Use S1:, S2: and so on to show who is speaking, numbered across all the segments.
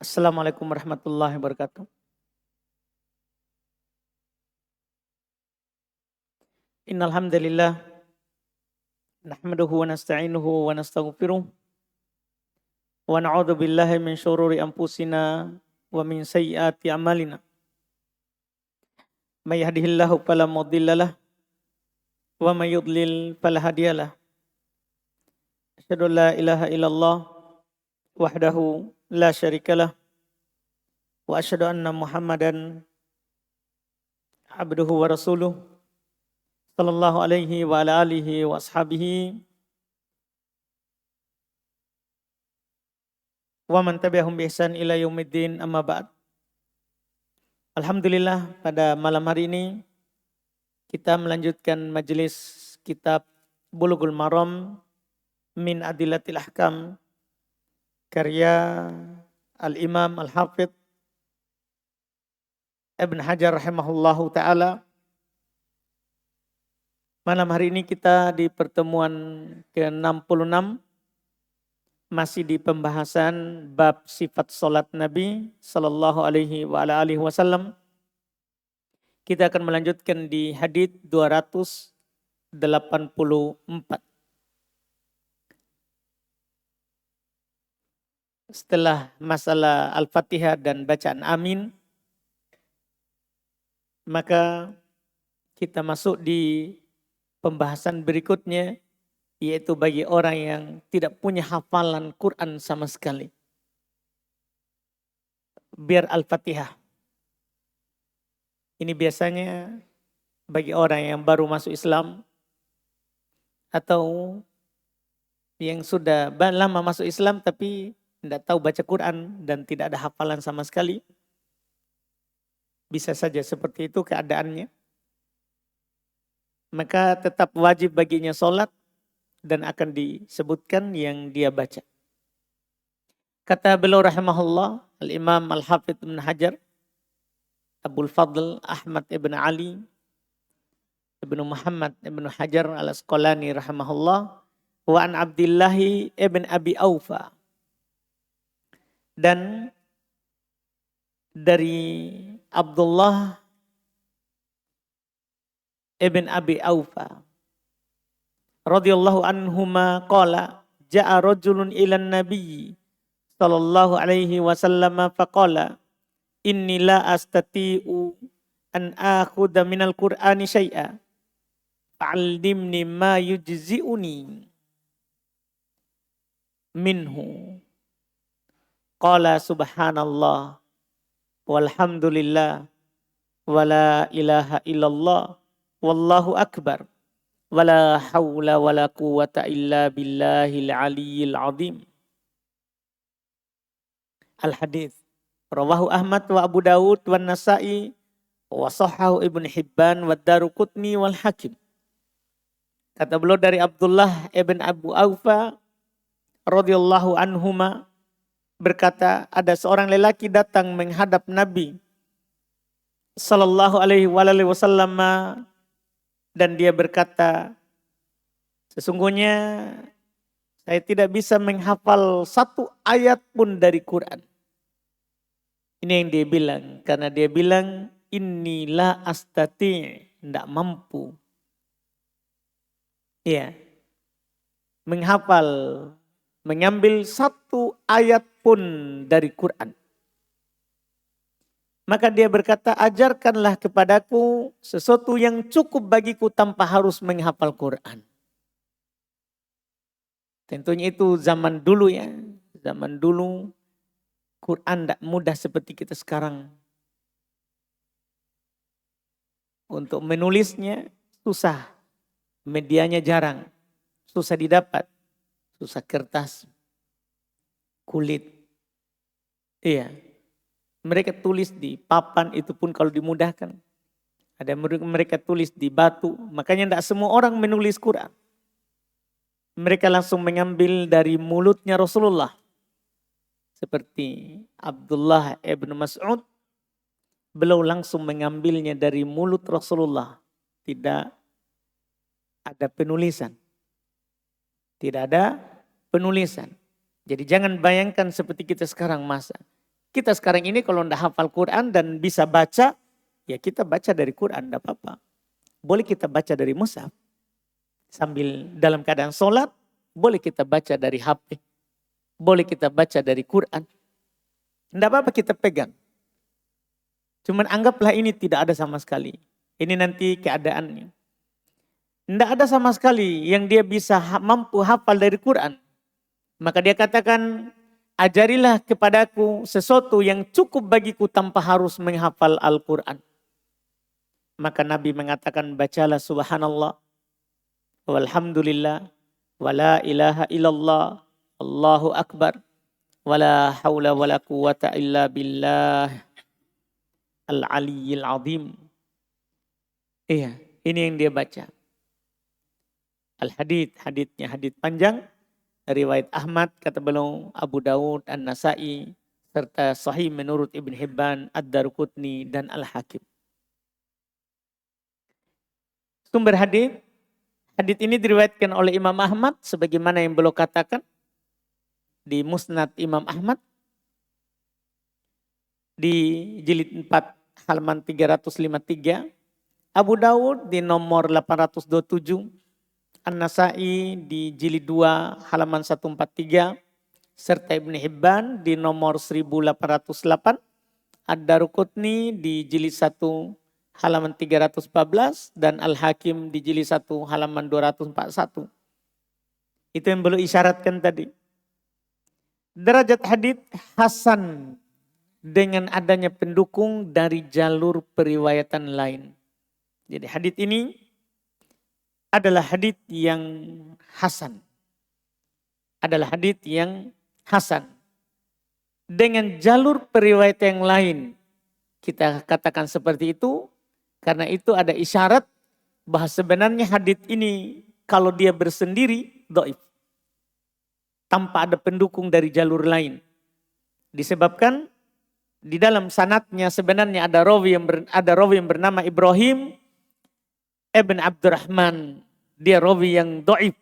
S1: Assalamualaikum warahmatullahi wabarakatuh. Innal hamdalillah nahmaduhu wa nasta'inuhu wa nastaghfiruh wa na'udzu billahi min syururi anfusina wa min sayyiati a'malina. May yahdihillahu fala mudhillalah wa may yudlil fala hadiyalah. Asyhadu an la ilaha illallah wahdahu la syarikalah wa asyhadu anna Muhammadan abduhu wa rasuluh sallallahu alaihi wa ala alihi wa ashabihi wa man tabi'ahum bi ihsan ila yaumiddin amma ba'd. Alhamdulillah pada malam hari ini kita melanjutkan majelis kitab Bulughul Maram min Adillatil Ahkam karya Al-Imam Al-Hafidh Ibn Hajar rahimahullahu ta'ala. Malam hari ini kita di pertemuan ke-66 masih di pembahasan bab sifat salat Nabi sallallahu alaihi wa ala alihi wasallam. Kita akan melanjutkan di hadits 284. Setelah masalah Al-Fatihah dan bacaan amin, maka kita masuk di pembahasan berikutnya, yaitu bagi orang yang tidak punya hafalan Quran sama sekali. Biar Al-Fatihah. Ini biasanya bagi orang yang baru masuk Islam atau yang sudah lama masuk Islam tapi tidak tahu baca Quran dan tidak ada hafalan sama sekali. Bisa saja seperti itu keadaannya. Maka tetap wajib baginya sholat dan akan disebutkan yang dia baca. Kata beliau rahimahullah, Al-Imam Al-Hafidh Ibn Hajar, Abul Fadl Ahmad Ibn Ali Ibn Muhammad Ibn Hajar Al-Asqalani rahimahullah, wa an Abdillahi Ibn Abi Aufa, dan dari Abdullah Ibn Abi Aufa radhiyallahu anhuma qala ja'a rajulun ilan nabiy sallallahu alaihi wasallam faqala inni la astati'u an akhudha minal qur'ani syai'a fa'allimni ma yujzi'uni minhu. Qala subhanallah walhamdulillah wala ilaha illallah wallahu akbar wala hawla wala quwwata illa billahil aliyyil azim. Al-hadits rawahu Ahmad wa Abu Dawud wa Nasa'i wa sahhahu Ibn Hibban wa Daruqutni wal Hakim. Kata beliau dari Abdullah ibn Abu Aufa radhiyallahu anhuma berkata, ada seorang lelaki datang menghadap Nabi sallallahu alaihi wasallam dan dia berkata, sesungguhnya saya tidak bisa menghafal satu ayat pun dari Quran. Ini yang dia bilang, karena dia bilang inilah astati, tidak mampu. Ya, menghafal, mengambil satu ayat pun dari Quran. Maka dia berkata, ajarkanlah kepadaku sesuatu yang cukup bagiku tanpa harus menghafal Quran. Tentunya itu zaman dulu ya. Zaman dulu Quran tidak mudah seperti kita sekarang. Untuk menulisnya susah. Medianya jarang. Susah didapat. Susah kertas. Kulit. Iya. Mereka tulis di papan, itu pun kalau dimudahkan. Ada mereka tulis di batu. Makanya tidak semua orang menulis Quran. Mereka langsung mengambil dari mulutnya Rasulullah. Seperti Abdullah ibn Mas'ud. Beliau langsung mengambilnya dari mulut Rasulullah. Tidak ada penulisan. Tidak ada penulisan. Jadi jangan bayangkan seperti kita sekarang masa. Kita sekarang ini kalau tidak hafal Quran dan bisa baca, ya kita baca dari Quran, tidak apa-apa. Boleh kita baca dari mushaf. Sambil dalam keadaan sholat, boleh kita baca dari HP. Boleh kita baca dari Quran. Tidak apa-apa kita pegang. Cuman anggaplah ini tidak ada sama sekali. Ini nanti keadaannya. Tidak ada sama sekali yang dia bisa mampu hafal dari Quran. Maka dia katakan, ajarilah kepadaku sesuatu yang cukup bagiku tanpa harus menghafal Al-Quran. Maka Nabi mengatakan, bacalah subhanallah, walhamdulillah, wala ilaha illallah, Allahu akbar, wala hawla wala quwata illa billah al-aliyyil azim. Iya, ini yang dia baca. Al-hadith, hadithnya hadith panjang. Riwayat Ahmad, kata beliau, Abu Dawud, An-Nasai, serta sahih menurut Ibn Hibban, Ad-Darqutni, dan Al-Hakim. Sumber hadith ini diriwayatkan oleh Imam Ahmad, sebagaimana yang beliau katakan di Musnad Imam Ahmad, di jilid 4, halaman 353, Abu Dawud di nomor 827, An-Nasai di jilid 2 halaman 143, serta Ibn Hibban di nomor 1808, Ad-Darqutni di jilid 1 halaman 314, dan Al-Hakim di jilid 1 halaman 241. Itu yang belum isyaratkan tadi. Derajat hadits hasan dengan adanya pendukung dari jalur periwayatan lain. Jadi hadits ini adalah hadits yang hasan. Adalah hadits yang hasan. Dengan jalur periwayat yang lain. Kita katakan seperti itu. Karena itu ada isyarat bahwa sebenarnya hadits ini kalau dia bersendiri dhaif. Tanpa ada pendukung dari jalur lain. Disebabkan di dalam sanadnya sebenarnya ada rawi yang bernama Ibrahim Ibn Abdurrahman, dia rawi yang dhaif.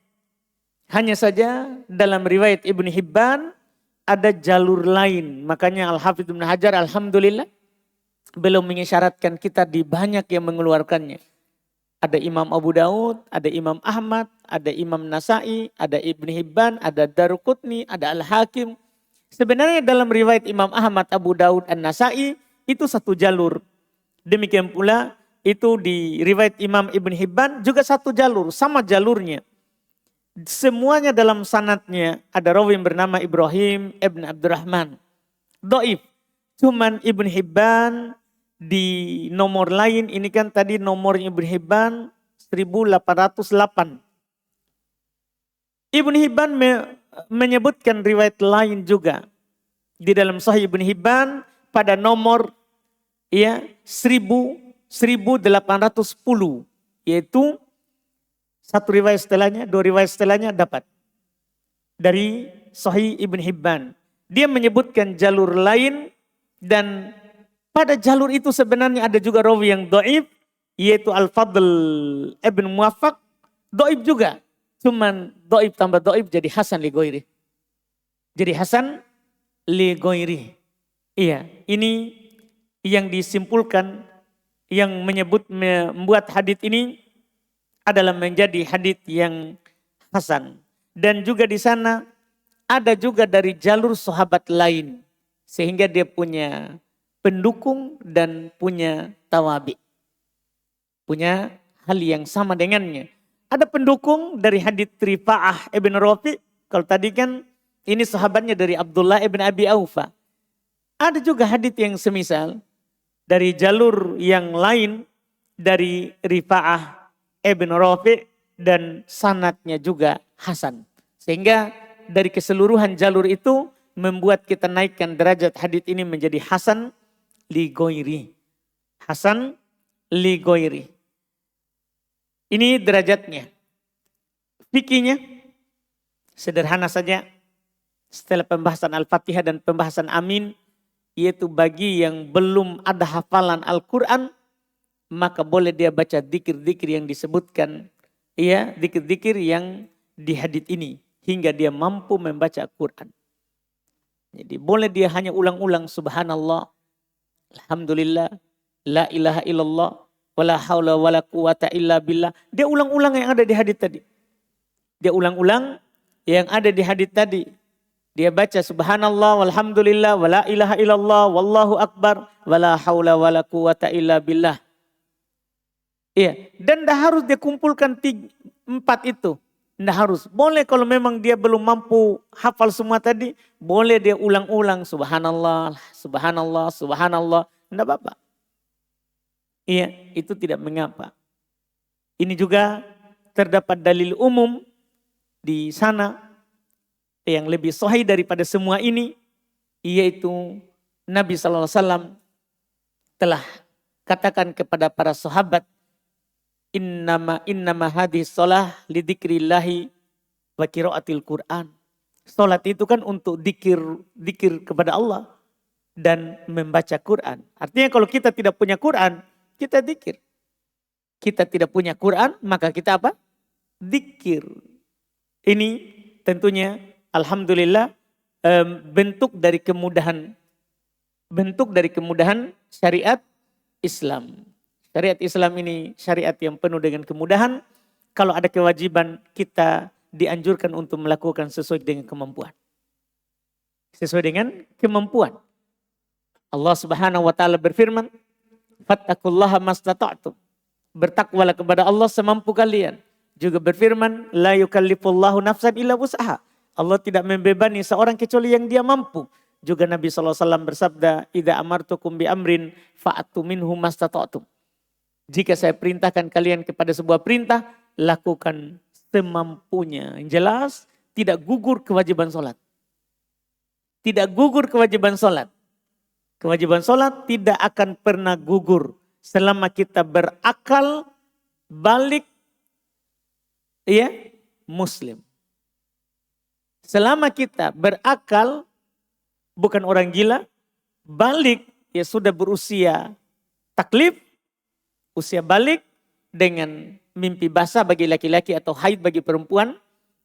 S1: Hanya saja dalam riwayat Ibn Hibban ada jalur lain. Makanya Al-Hafidz Ibn Hajar, alhamdulillah, belum mengisyaratkan kita di banyak yang mengeluarkannya. Ada Imam Abu Dawud, ada Imam Ahmad, ada Imam Nasai, ada Ibn Hibban, ada Darqutni, ada Al-Hakim. Sebenarnya dalam riwayat Imam Ahmad, Abu Dawud, An-Nasai itu satu jalur. Demikian pula itu di riwayat Imam Ibn Hibban juga satu jalur, sama jalurnya. Semuanya dalam sanadnya ada rawi yang bernama Ibrahim Ibn Abdurrahman. Dhaif. Cuman Ibn Hibban di nomor lain, ini kan tadi nomornya Ibn Hibban 1808. Ibn Hibban menyebutkan riwayat lain juga. Di dalam Sahih Ibn Hibban pada nomor 1810, yaitu satu riwayat setelahnya, dua riwayat setelahnya dapat dari Sahih Ibn Hibban. Dia menyebutkan jalur lain dan pada jalur itu sebenarnya ada juga rawi yang dhaif, yaitu Al-Fadl Ibn Muwaffaq, dhaif juga. Cuman dhaif tambah dhaif jadi hasan li ghairi. Jadi hasan li ghairi. Iya, ini yang disimpulkan, yang membuat hadits ini adalah menjadi hadits yang hasan. Dan juga di sana ada juga dari jalur sahabat lain. Sehingga dia punya pendukung dan punya tawabi. Punya hal yang sama dengannya. Ada pendukung dari hadits Rifa'ah ibn Rafi. Kalau tadi kan ini sahabatnya dari Abdullah ibn Abi Aufa. Ada juga hadits yang semisal dari jalur yang lain dari Rifa'ah ibn Rafi dan sanadnya juga hasan. Sehingga dari keseluruhan jalur itu membuat kita naikkan derajat hadits ini menjadi hasan li ghairi. Hasan li ghairi. Ini derajatnya. Fikihnya sederhana saja. Setelah pembahasan Al-Fatihah dan pembahasan Amin, yaitu bagi yang belum ada hafalan Al-Quran, maka boleh dia baca dzikir-dzikir yang disebutkan, dzikir-dzikir yang di hadits ini hingga dia mampu membaca Al-Quran. Jadi boleh dia hanya ulang-ulang subhanallah, alhamdulillah, la ilaha illallah, wala haula wala quwata illa billah. Dia ulang-ulang yang ada di hadis tadi. Dia ulang-ulang yang ada di hadis tadi. Dia baca subhanallah, walhamdulillah, wala ilaha illallah, wallahu akbar, wala haula wala quwata illa billah. Iya, dan dah harus dia kumpulkan 4 itu. Nggak harus. Boleh kalau memang dia belum mampu hafal semua tadi, boleh dia ulang-ulang subhanallah, subhanallah, subhanallah. Nggak apa-apa. Iya, itu tidak mengapa. Ini juga terdapat dalil umum di sana yang lebih sahih daripada semua ini, yaitu Nabi SAW telah katakan kepada para sahabat, innama hadis sholah lidzikrillahi wa qiraatil Qur'an. Sholat itu kan untuk dikir kepada Allah dan membaca Quran. Artinya kalau kita tidak punya Quran, kita dikir. Kita tidak punya Quran, maka kita apa? Dikir. Ini tentunya alhamdulillah bentuk dari kemudahan syariat Islam. Syariat Islam ini syariat yang penuh dengan kemudahan. Kalau ada kewajiban, kita dianjurkan untuk melakukan sesuai dengan kemampuan. Sesuai dengan kemampuan. Allah Subhanahu wa taala berfirman, "Fattaqullaha mastata'tum." Bertakwalah kepada Allah semampu kalian. Juga berfirman, "La yukallifullahu nafsan illa wus'aha." Allah tidak membebani seorang kecuali yang dia mampu. Juga Nabi SAW bersabda, "Idza amartukum bi amrin fa'atu minhu mastata'tum." Jika saya perintahkan kalian kepada sebuah perintah, lakukan semampunya. Yang jelas, tidak gugur kewajiban sholat. Tidak gugur kewajiban sholat. Kewajiban sholat tidak akan pernah gugur selama kita berakal, balik, ya, muslim. Selama kita berakal, bukan orang gila, balik, ya sudah berusia taklif, usia balik dengan mimpi basah bagi laki-laki atau haid bagi perempuan,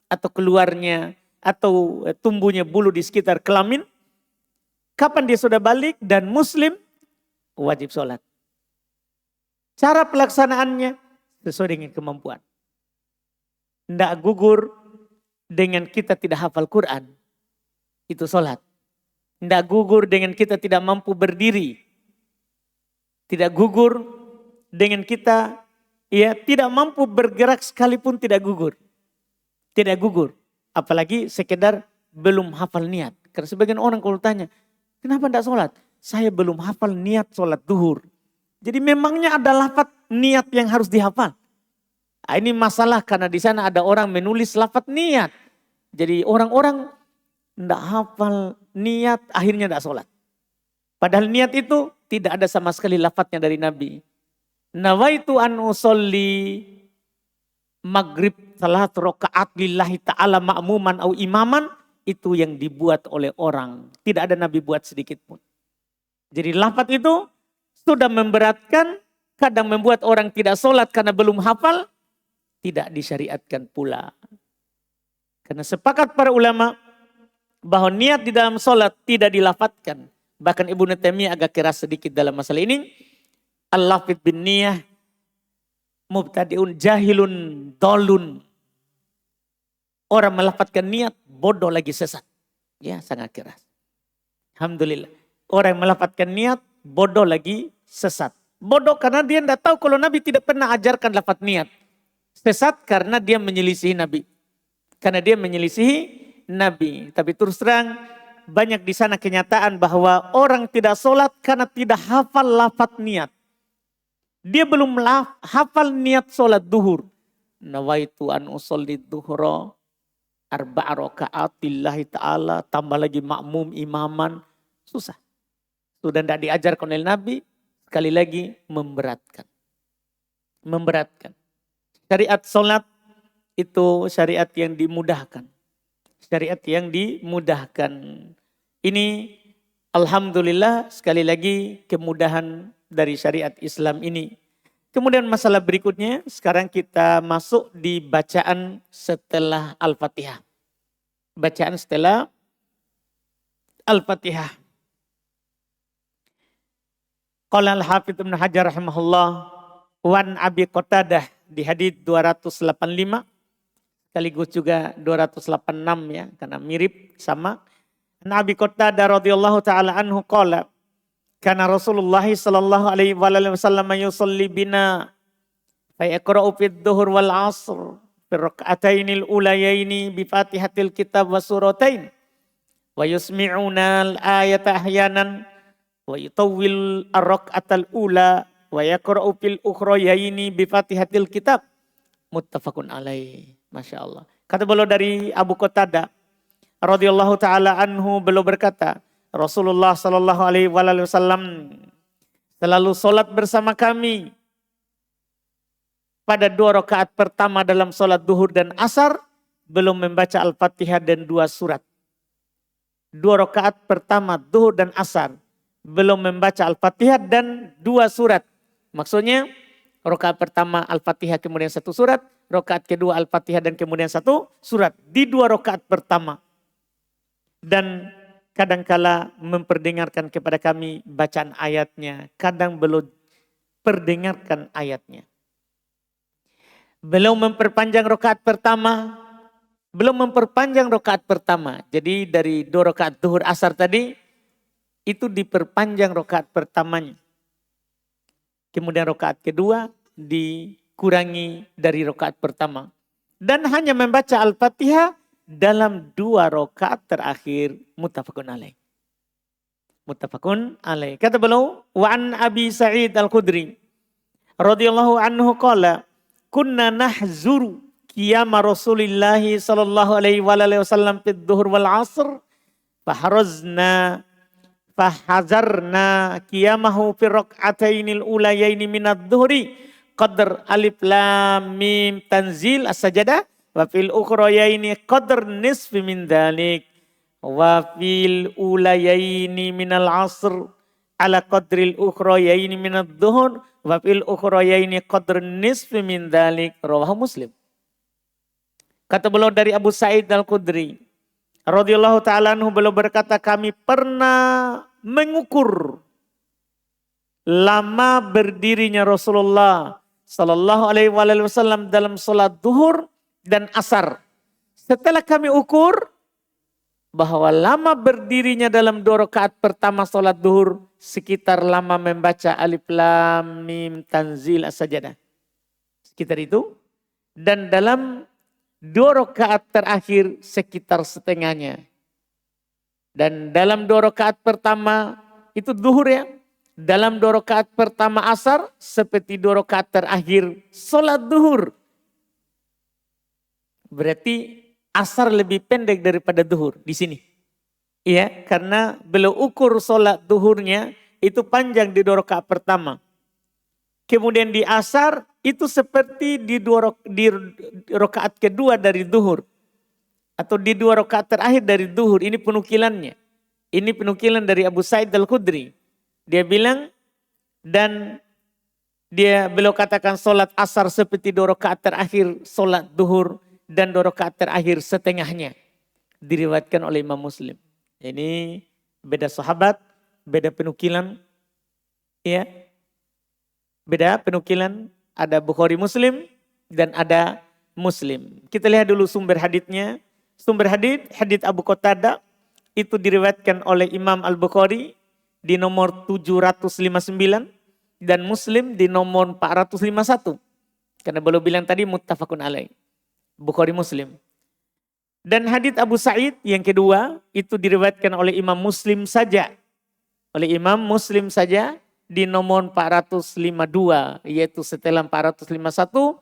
S1: atau keluarnya atau tumbuhnya bulu di sekitar kelamin. Kapan dia sudah balik dan muslim, wajib sholat. Cara pelaksanaannya sesuai dengan kemampuan. Tidak gugur dengan kita tidak hafal Quran. Itu sholat. Tidak gugur dengan kita tidak mampu berdiri. Tidak gugur dengan kita tidak mampu bergerak sekalipun tidak gugur. Tidak gugur. Apalagi sekedar belum hafal niat. Karena sebagian orang kalau tanya, kenapa tidak sholat? Saya belum hafal niat sholat duhur. Jadi memangnya ada lafaz niat yang harus dihafal. Nah, ini masalah karena di sana ada orang menulis lafaz niat. Jadi orang-orang tidak hafal niat akhirnya tidak sholat. Padahal niat itu tidak ada sama sekali lafaznya dari Nabi. Nawaitu an usolli maghrib salat rakaat lillahi ta'ala ma'muman au imaman, itu yang dibuat oleh orang. Tidak ada Nabi buat sedikit pun. Jadi lafaz itu sudah memberatkan, kadang membuat orang tidak sholat karena belum hafal, tidak disyariatkan pula. Karena sepakat para ulama bahwa niat di dalam sholat tidak dilafadzkan. Bahkan Ibnu Taimiyah agak keras sedikit dalam masalah ini. Al-lafidh bin niyah mubtadi'un jahilun dolun. Orang melafadzkan niat bodoh lagi sesat. Ya, sangat keras. Alhamdulillah. Orang melafadzkan niat bodoh lagi sesat. Bodoh karena dia tidak tahu kalau Nabi tidak pernah ajarkan lafadz niat. Sesat karena dia menyelisihi Nabi. Karena dia menyelisihi Nabi. Tapi terus terang banyak di sana kenyataan bahwa orang tidak sholat karena tidak hafal lafadz niat. Dia belum hafal niat sholat duhur. Nawaitu an usolli duhra arba'a rakaat lillahi ta'ala, tambah lagi makmum imaman. Susah. Sudah tidak diajarkan oleh Nabi, sekali lagi memberatkan. Memberatkan. Syariat sholat itu syariat yang dimudahkan. Syariat yang dimudahkan. Ini alhamdulillah sekali lagi kemudahan dari syariat Islam ini. Kemudian masalah berikutnya, sekarang kita masuk di bacaan setelah Al-Fatihah. Bacaan setelah Al-Fatihah. Qala al-Hafidz Ibnu Hajar rahimahullah, wan Abi Qatadah di hadits 285, sekaligus juga 286 ya, karena mirip sama. Nabi Qatadah radhiyallahu taala anhu qala, kana Rasulullah sallallahu alaihi wasallam yusalli bina fa yaqra'u fid dhuhur wal 'ashr fi rak'atainil ulayaini bi Fatihatil kitab wa suratain wa yusmi'una al-ayata ahyanan wa yutawwil ar-rak'atal ula wa yaqra'u fil ukhrayaini bi Fatihatil kitab, muttafaqun alaih. Masya Allah. Kata beliau dari Abu Qatadah radhiyallahu taala anhu, beliau berkata, Rasulullah sallallahu alaihi wasallam selalu salat bersama kami pada 2 rakaat pertama dalam salat duhur dan asar belum membaca Al-Fatihah dan 2 surat. 2 rakaat pertama duhur dan asar belum membaca Al-Fatihah dan 2 surat. Maksudnya rakaat pertama Al-Fatihah kemudian 1 surat, rakaat kedua Al-Fatihah dan kemudian 1 surat di 2 rakaat pertama. Dan kadangkala memperdengarkan kepada kami bacaan ayatnya, kadang belum perdengarkan ayatnya. Belum memperpanjang rakaat pertama, Jadi dari 2 rakaat duhur asar tadi itu diperpanjang rakaat pertamanya. Kemudian rakaat kedua dikurangi dari rakaat pertama. Dan hanya membaca Al-Fatihah dalam 2 rakaat terakhir, muttafaqun alaih. Kata beliau, wa an Abi Sa'id Al-Khudri radhiyallahu anhu qala, kunna nahzuru qiyama Rasulillah sallallahu alaihi wasallam fid dhuhr wal 'ashr fahazarna qiyamahu fi rak'atainil ulayaini minadh dhuhri qadar alif lam mim tanzil as-sajadah wa fil ukhrayaini qadar nisfi min dzalik wa fil ulayaini minal 'ashr ala qadril ukhrayaini minadh dhuhr wa fil ukhrayaini qadar nisfi min dzalik, rawahu Muslim. Kata beliau dari Abu Sa'id Al-Khudri radhiyallahu ta'ala anhu, beliau berkata, kami pernah mengukur lama berdirinya Rasulullah sallallahu alaihi wasallam dalam salat duhur dan asar. Setelah kami ukur bahwa lama berdirinya dalam 2 rakaat pertama salat duhur sekitar lama membaca alif lam mim tanzil as-sajadah. Sekitar itu. Dan dalam 2 rakaat terakhir sekitar setengahnya. Dan dalam 2 rakaat pertama itu duhur ya. Dalam 2 rakaat pertama asar seperti 2 rakaat terakhir salat duhur. Berarti asar lebih pendek daripada duhur di sini. Iya, karena beliau ukur salat duhurnya itu panjang di 2 rakaat pertama. Kemudian di asar itu seperti di rakaat kedua dari duhur. Atau di 2 rakaat terakhir dari duhur. Ini penukilannya. Ini penukilan dari Abu Sa'id Al-Khudri. Dia bilang, dan beliau katakan salat asar seperti 2 rakaat terakhir salat duhur. Dan 2 rakaat terakhir setengahnya. Diriwayatkan oleh Imam Muslim. Ini beda sahabat, beda penukilan. Ya. Beda penukilan, ada Bukhari Muslim dan ada Muslim. Kita lihat dulu sumber haditsnya. Sumber hadits Abu Qatadah itu diriwayatkan oleh Imam Al-Bukhari di nomor 759 dan Muslim di nomor 451. Karena beliau bilang tadi muttafaqun alaih. Bukhari Muslim. Dan hadits Abu Sa'id yang kedua itu diriwayatkan oleh Imam Muslim saja. Oleh Imam Muslim saja. Di nomor 452, yaitu setelah 451,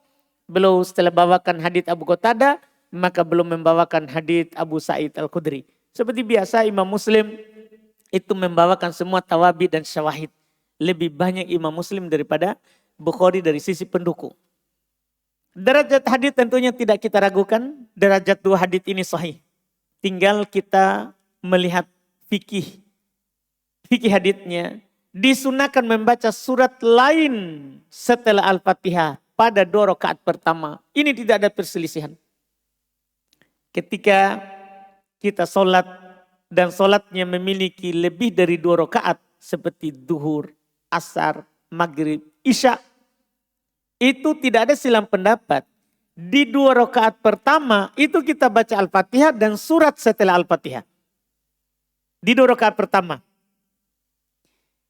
S1: beliau setelah bawakan hadits Abu Qatadah, maka belum membawakan hadits Abu Sa'id Al-Khudri. Seperti biasa Imam Muslim itu membawakan semua tawabi dan syawahid. Lebih banyak Imam Muslim daripada Bukhari dari sisi pendukung. Derajat hadits tentunya tidak kita ragukan, derajat 2 hadits ini sahih. Tinggal kita melihat fikih haditsnya. Disunahkan membaca surat lain setelah Al-Fatihah pada 2 rakaat pertama. Ini tidak ada perselisihan. Ketika kita sholat dan sholatnya memiliki lebih dari 2 rakaat seperti duhur, asar, maghrib, isya, itu tidak ada silang pendapat. Di 2 rakaat pertama itu kita baca Al-Fatihah dan surat setelah Al-Fatihah. Di 2 rakaat pertama.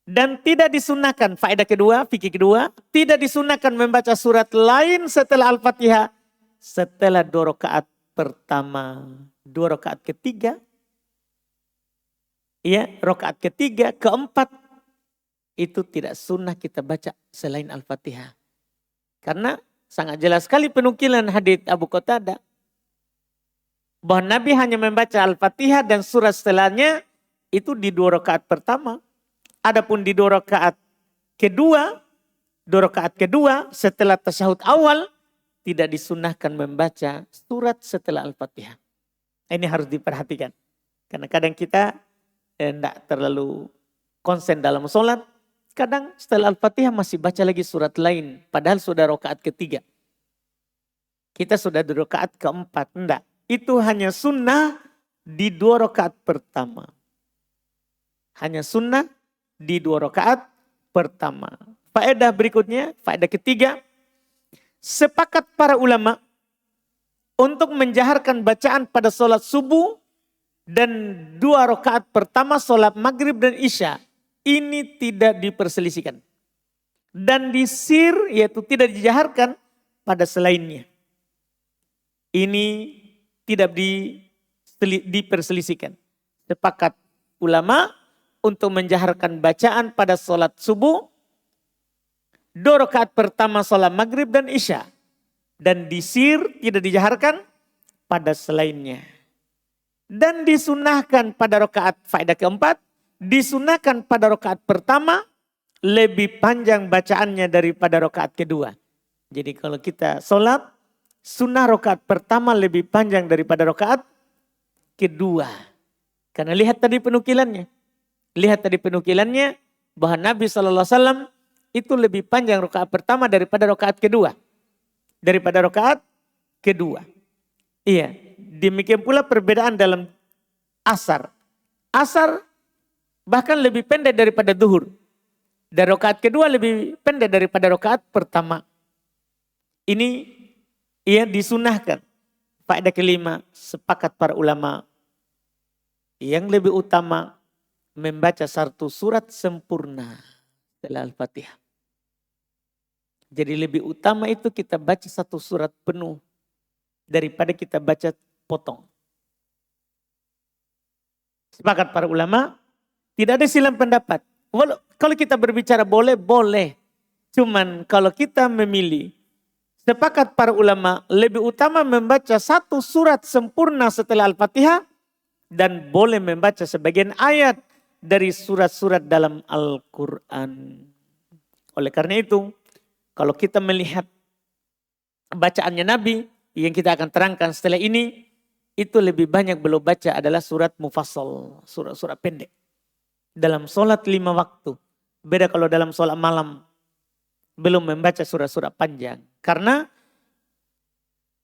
S1: Dan tidak disunahkan, faedah kedua, fikih kedua, tidak disunahkan membaca surat lain setelah Al-Fatihah setelah 2 rakaat pertama. 2 rakaat ketiga, ya, rakaat ketiga, keempat, itu tidak sunnah kita baca selain Al-Fatihah. Karena sangat jelas sekali penukilan hadits Abu Qatadah bahwa Nabi hanya membaca Al-Fatihah dan surat setelahnya itu di 2 rakaat pertama. Adapun di 2 rakaat kedua, 2 rakaat kedua setelah tasyahud awal tidak disunahkan membaca surat setelah Al-Fatihah. Ini harus diperhatikan. Karena kadang kita tidak terlalu konsen dalam sholat. Kadang setelah Al-Fatihah masih baca lagi surat lain. Padahal sudah rakaat ketiga. Kita sudah di rakaat keempat. Tidak. Itu hanya sunnah di 2 rakaat pertama. Hanya sunnah di 2 rakaat pertama. Faedah berikutnya, faedah ketiga. Sepakat para ulama untuk menjaharkan bacaan pada sholat subuh dan 2 rakaat pertama sholat maghrib dan isya. Ini tidak diperselisihkan. Dan disir, yaitu tidak dijaharkan pada selainnya. Ini tidak diperselisihkan. Sepakat ulama untuk menjaharkan bacaan pada sholat subuh, 2 rakaat pertama sholat maghrib dan isya. Dan disir tidak dijaharkan pada selainnya. Dan disunahkan pada rakaat, faedah keempat, disunahkan pada rakaat pertama lebih panjang bacaannya daripada rakaat kedua. Jadi kalau kita sholat, sunnah rakaat pertama lebih panjang daripada rakaat kedua. Karena lihat tadi penukilannya. Lihat tadi penukilannya bahwa Nabi SAW itu lebih panjang rakaat pertama daripada rakaat kedua. Daripada rakaat kedua. Iya, demikian pula perbedaan dalam asar. Asar bahkan lebih pendek daripada duhur. Dan rakaat kedua lebih pendek daripada rakaat pertama. Ini ia disunahkan. Faedah kelima, sepakat para ulama yang lebih utama membaca 1 surat sempurna setelah Al-Fatihah. Jadi lebih utama itu kita baca 1 surat penuh daripada kita baca potong. Sepakat para ulama, tidak ada silang pendapat. Kalau kita berbicara boleh, boleh. Cuman kalau kita memilih, sepakat para ulama lebih utama membaca 1 surat sempurna setelah Al-Fatihah dan boleh membaca sebagian ayat dari surat-surat dalam Al-Quran. Oleh karena itu, kalau kita melihat bacaannya Nabi yang kita akan terangkan setelah ini, itu lebih banyak belum baca adalah surat mufassal, surat-surat pendek. Dalam sholat 5 waktu. Beda kalau dalam sholat malam belum membaca surat-surat panjang. Karena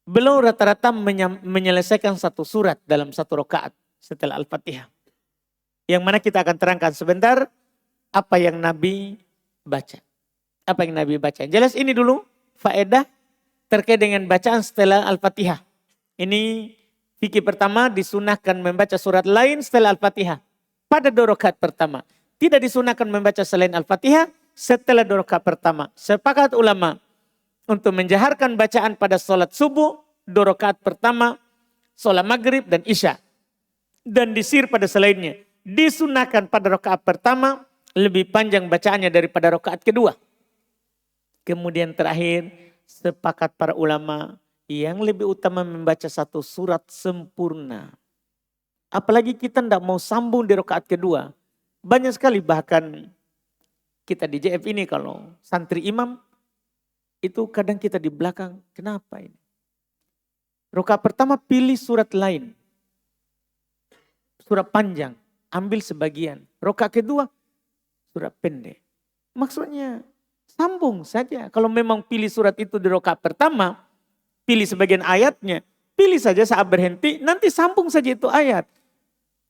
S1: belum rata-rata menyelesaikan 1 surat dalam 1 rakaat setelah Al-Fatihah. Yang mana kita akan terangkan sebentar apa yang Nabi baca. Apa yang Nabi baca. Jelas ini dulu faedah terkait dengan bacaan setelah Al-Fatihah. Ini fikih pertama, disunahkan membaca surat lain setelah Al-Fatihah. Pada 2 rakaat pertama. Tidak disunahkan membaca selain Al-Fatihah setelah 2 rakaat pertama. Sepakat ulama untuk menjaharkan bacaan pada sholat subuh, 2 rakaat pertama, sholat maghrib dan isya. Dan disir pada selainnya. Disunahkan pada rakaat pertama lebih panjang bacaannya daripada rakaat kedua. Kemudian terakhir, sepakat para ulama yang lebih utama membaca 1 surat sempurna. Apalagi kita tidak mau sambung di rakaat kedua. Banyak sekali bahkan kita di JF ini kalau santri imam itu kadang kita di belakang. Kenapa ini? Rakaat pertama pilih surat lain. Surat panjang. Ambil sebagian. Rakaat kedua surat pendek. Maksudnya sambung saja. Kalau memang pilih surat itu di rakaat pertama, pilih sebagian ayatnya, pilih saja saat berhenti, nanti sambung saja itu ayat.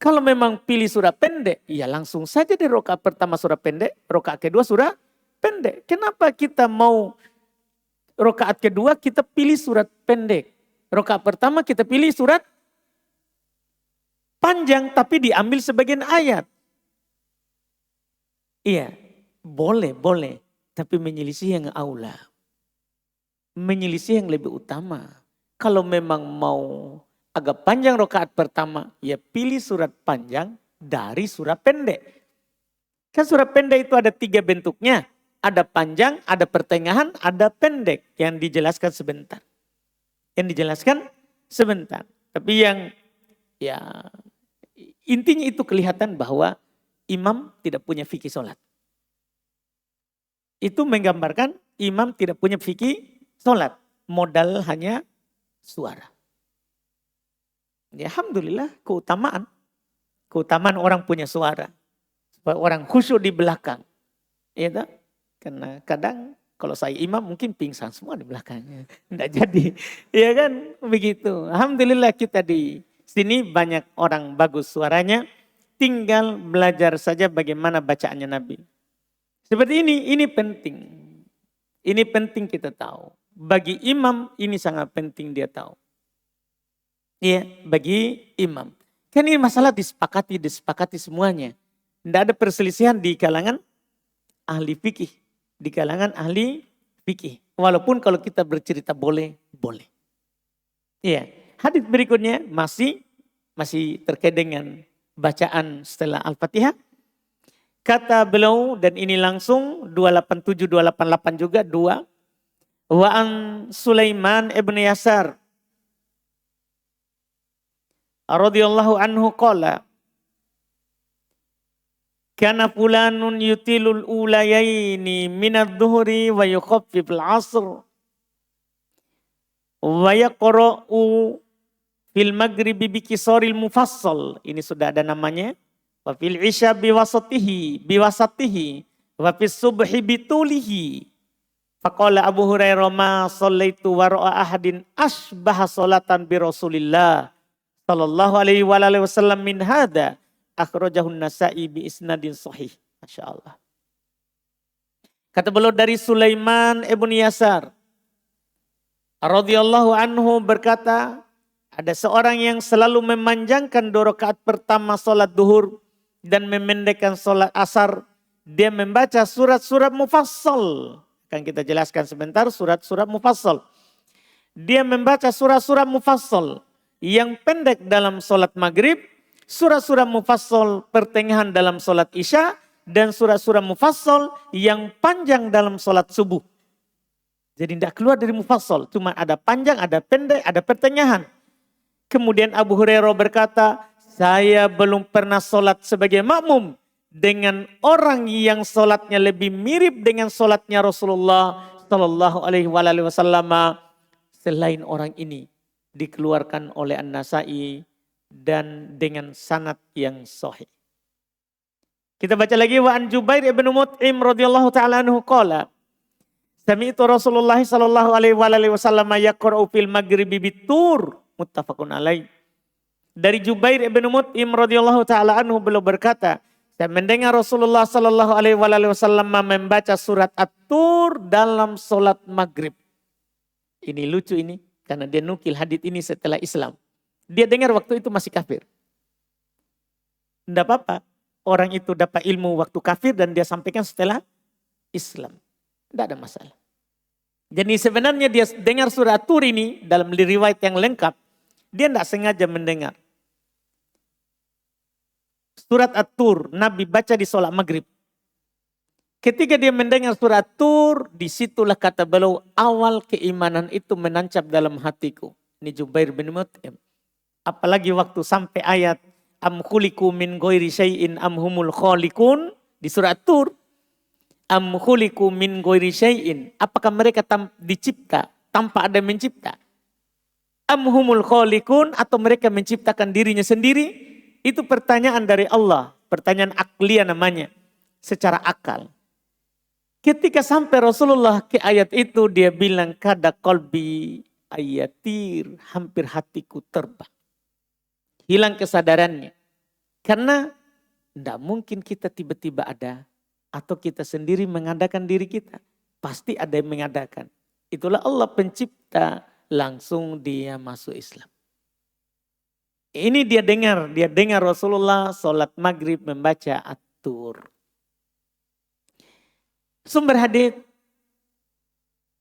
S1: Kalau memang pilih surah pendek, ya langsung saja di rakaat pertama surah pendek, rakaat kedua surah pendek. Kenapa kita mau rakaat kedua kita pilih surat pendek? Rakaat pertama kita pilih surat panjang tapi diambil sebagian ayat. Iya, boleh. Tapi menyelisih yang aula. Menyelisih yang lebih utama. Kalau memang mau agak panjang rakaat pertama, ya pilih surat panjang dari surat pendek. Kan surat pendek itu ada 3 bentuknya. Ada panjang, ada pertengahan, ada pendek. Yang dijelaskan sebentar. Tapi yang ya intinya itu kelihatan bahwa imam tidak punya fikih sholat. Itu menggambarkan imam tidak punya fikih sholat. Modal hanya suara. Ya, alhamdulillah keutamaan orang punya suara. Supaya orang khusyuk di belakang. Ya, tak? Karena kadang kalau saya imam mungkin pingsan semua di belakangnya. Tidak jadi. Ya kan begitu. Alhamdulillah kita di sini banyak orang bagus suaranya. Tinggal belajar saja bagaimana bacaannya Nabi. Seperti ini penting. Ini penting kita tahu. Bagi imam ini sangat penting dia tahu. Iya, bagi imam. Kan ini masalah disepakati semuanya. Tidak ada perselisihan di kalangan ahli fikih. Di kalangan ahli fikih. Walaupun kalau kita bercerita boleh. Iya, hadis berikutnya masih terkait dengan bacaan setelah Al-Fatihah. Kata beliau dan ini langsung 287, 288 juga 2. Wa an Sulaiman ibn Yasar radhiyallahu anhu qala kana fulanun yutilul ulayaini minadh-dhuhri wa yukhaffiful 'asr wa yaqra'u fil maghribi bi qisaril mufassal. Ini sudah ada namanya. Wa fil isya biwasatihi wa fis subhi bitulihi. Faqala Abu Hurairah ma shallaitu wara'a ahadin asbaha salatan bi Rasulillah sallallahu alaihi wasallam min hada akhrajahun Nasa'i bi isnadin sahih. Masyaallah. Kata beliau dari Sulaiman ibn Yasar radhiyallahu anhu berkata, ada seorang yang selalu memanjangkan 2 rakaat pertama salat duhur dan memendekkan salat asar. Dia membaca surat-surat mufassal. Akan kita jelaskan sebentar surat-surat mufassal. Dia membaca surat-surat mufassal yang pendek dalam sholat maghrib, surat-surat mufassal pertengahan dalam sholat isya, dan surat-surat mufassal yang panjang dalam sholat subuh. Jadi tidak keluar dari mufassal, cuma ada panjang, ada pendek, ada pertengahan. Kemudian Abu Hurairah berkata, saya belum pernah sholat sebagai makmum dengan orang yang sholatnya lebih mirip dengan sholatnya Rasulullah Sallallahu Alaihi Wasallam selain orang ini. Dikeluarkan oleh An-Nasa'i dan dengan sanad yang sahih. Kita baca lagi wa an Jubair ibn Mut'im radhiyallahu taala anhu qala sami'tu Rasulullah sallallahu alaihi wasallam yaqra'u fil maghribi bitur muttafaqun alaih. Dari Jubair ibn Mut'im radhiyallahu taala anhu beliau berkata, saya mendengar Rasulullah sallallahu alaihi wasallam membaca surat At-Tur dalam salat maghrib. Ini lucu ini. Karena dia nukil hadits ini setelah Islam. Dia dengar waktu itu masih kafir. Tidak apa-apa. Orang itu dapat ilmu waktu kafir dan dia sampaikan setelah Islam. Tidak ada masalah. Jadi sebenarnya dia dengar surat Tur ini dalam riwayat yang lengkap. Dia tidak sengaja mendengar. Surat At-Tur Nabi baca di sholat maghrib. Ketika dia mendengar surat Tur, disitulah kata beliau, awal keimanan itu menancap dalam hatiku. Ini Jubair bin Mut'im. Apalagi waktu sampai ayat, am khuliqu min ghairi syai'in am humul khaliqun, di surat Tur. Am khuliqu min ghairi syai'in, apakah mereka dicipta tanpa ada yang mencipta? Am humul khaliqun, atau mereka menciptakan dirinya sendiri? Itu pertanyaan dari Allah, pertanyaan akliyah namanya, secara akal. Ketika sampai Rasulullah ke ayat itu, dia bilang kada qalbi ayatir, hampir hatiku terbang. Hilang kesadarannya. Karena tidak mungkin kita tiba-tiba ada atau kita sendiri mengadakan diri kita. Pasti ada yang mengadakan. Itulah Allah pencipta, langsung dia masuk Islam. Ini dia dengar Rasulullah sholat maghrib membaca at-tur. Sumber hadits,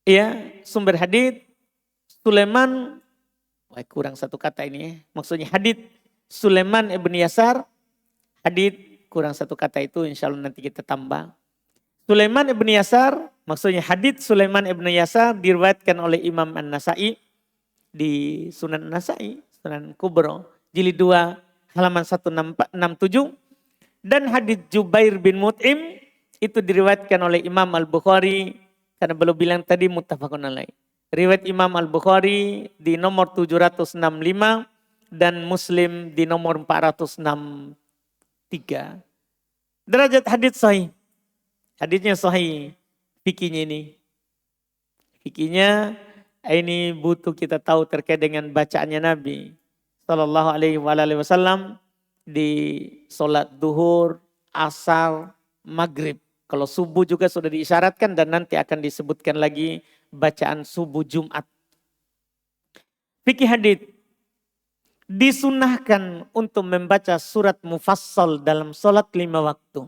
S1: ya, sumber hadits Sulaiman, kurang satu kata ini ya. Maksudnya hadits Sulaiman ibn Yasar, hadits kurang satu kata itu, insya Allah nanti kita tambah. Sulaiman ibn Yasar, maksudnya hadits Sulaiman ibn Yasar diriwayatkan oleh Imam An-Nasai di Sunan An-Nasai, Sunan Kubro, jilid 2 halaman 167. Dan hadits Jubair bin Mut'im itu diriwayatkan oleh Imam Al-Bukhari, karena belum bilang tadi muttafaqun alaih. Riwayat Imam Al-Bukhari di nomor 765 dan Muslim di nomor 463. Derajat hadits sahih. Haditsnya sahih. Fikihnya ini. Fikihnya ini butuh kita tahu terkait dengan bacaannya Nabi Sallallahu Alaihi Wasallam di sholat duhur, asar, maghrib. Kalau subuh juga sudah diisyaratkan dan nanti akan disebutkan lagi bacaan subuh Jumat. Fikih hadits. Disunahkan untuk membaca surat mufassal dalam sholat 5 waktu.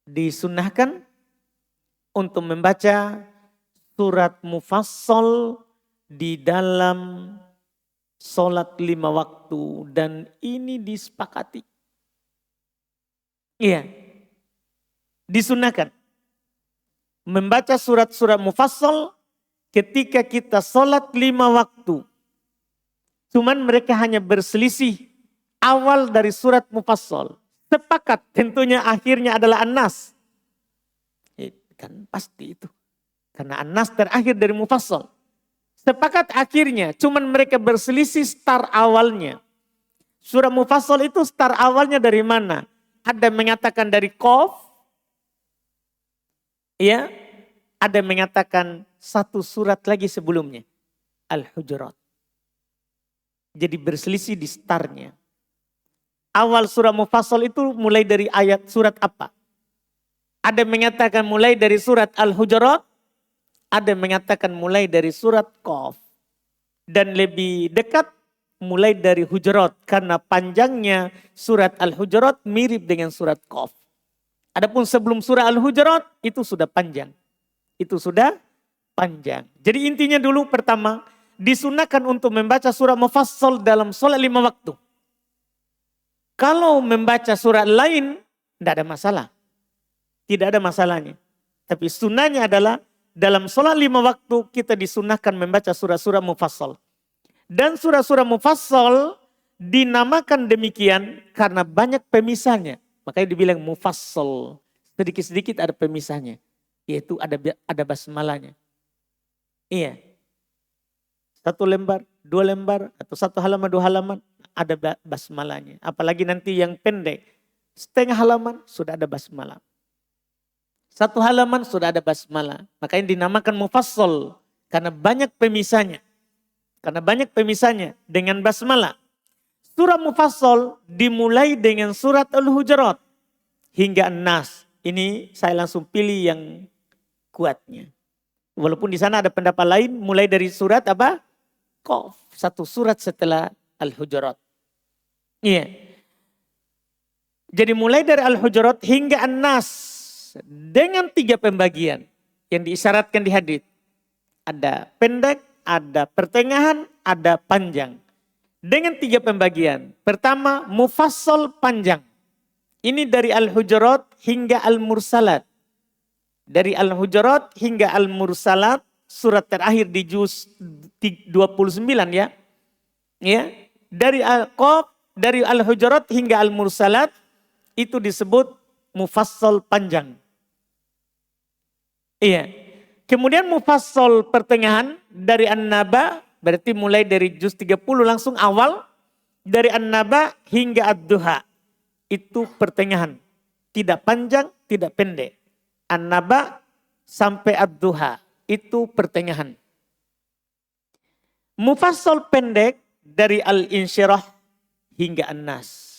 S1: Disunahkan untuk membaca surat mufassal di dalam sholat 5 waktu. Dan ini disepakati. Iya. Disunahkan. Membaca surat-surat mufassal ketika kita sholat 5 waktu. Cuman mereka hanya berselisih awal dari surat mufassal. Sepakat tentunya akhirnya adalah An-Nas. Kan pasti itu. Karena An-Nas terakhir dari mufassal. Sepakat akhirnya, cuman mereka berselisih start awalnya. Surah mufassal itu start awalnya dari mana? Ada yang mengatakan dari Qaf. Ya, ada yang mengatakan satu surat lagi sebelumnya. Al-Hujurat. Jadi berselisih di startnya. Awal surah mufassal itu mulai dari ayat surat apa? Ada yang mengatakan mulai dari surat Al-Hujurat. Ada yang mengatakan mulai dari surat Qaf. Dan lebih dekat mulai dari Hujurat. Karena panjangnya surat Al-Hujurat mirip dengan surat Qaf. Adapun sebelum surah Al-Hujurat itu sudah panjang. Itu sudah panjang. Jadi intinya dulu pertama, disunahkan untuk membaca surah mufassal dalam sholat 5 waktu. Kalau membaca surat lain, tidak ada masalah. Tidak ada masalahnya. Tapi sunnahnya adalah dalam sholat 5 waktu kita disunahkan membaca surah-surah mufassal. Dan surah-surah mufassal dinamakan demikian karena banyak pemisahnya. Makanya dibilang mufassal. Sedikit-sedikit ada pemisahnya. Yaitu ada basmalahnya. Iya. 1 lembar, 2 lembar, atau 1 halaman, 2 halaman, ada basmalahnya. Apalagi nanti yang pendek, setengah halaman sudah ada basmalah. 1 halaman sudah ada basmalah. Makanya dinamakan mufassal. Karena banyak pemisahnya. Karena banyak pemisahnya dengan basmalah. Surah mufassal dimulai dengan surat Al-Hujurat hingga An-Nas. Ini saya langsung pilih yang kuatnya. Walaupun di sana ada pendapat lain mulai dari surat apa? Qaf. 1 surat setelah Al-Hujurat. Iya. Jadi mulai dari Al-Hujurat hingga An-Nas dengan 3 pembagian yang diisyaratkan di hadits. Ada pendek, ada pertengahan, ada panjang. Dengan 3 pembagian. Pertama, mufassal panjang. Ini dari Al-Hujurat hingga Al-Mursalat. Dari Al-Hujurat hingga Al-Mursalat, surat terakhir di juz 29 ya. Ya. Dari Al-Qaf, dari Al-Hujurat hingga Al-Mursalat, itu disebut mufassal panjang. Iya. Kemudian mufassal pertengahan dari An-Naba, berarti mulai dari juz 30 langsung awal. Dari An-Naba hingga Ad-Duha. Itu pertengahan. Tidak panjang, tidak pendek. An-Naba sampai Ad-Duha. Itu pertengahan. Mufassal pendek dari Al-Insyirah hingga An-Nas.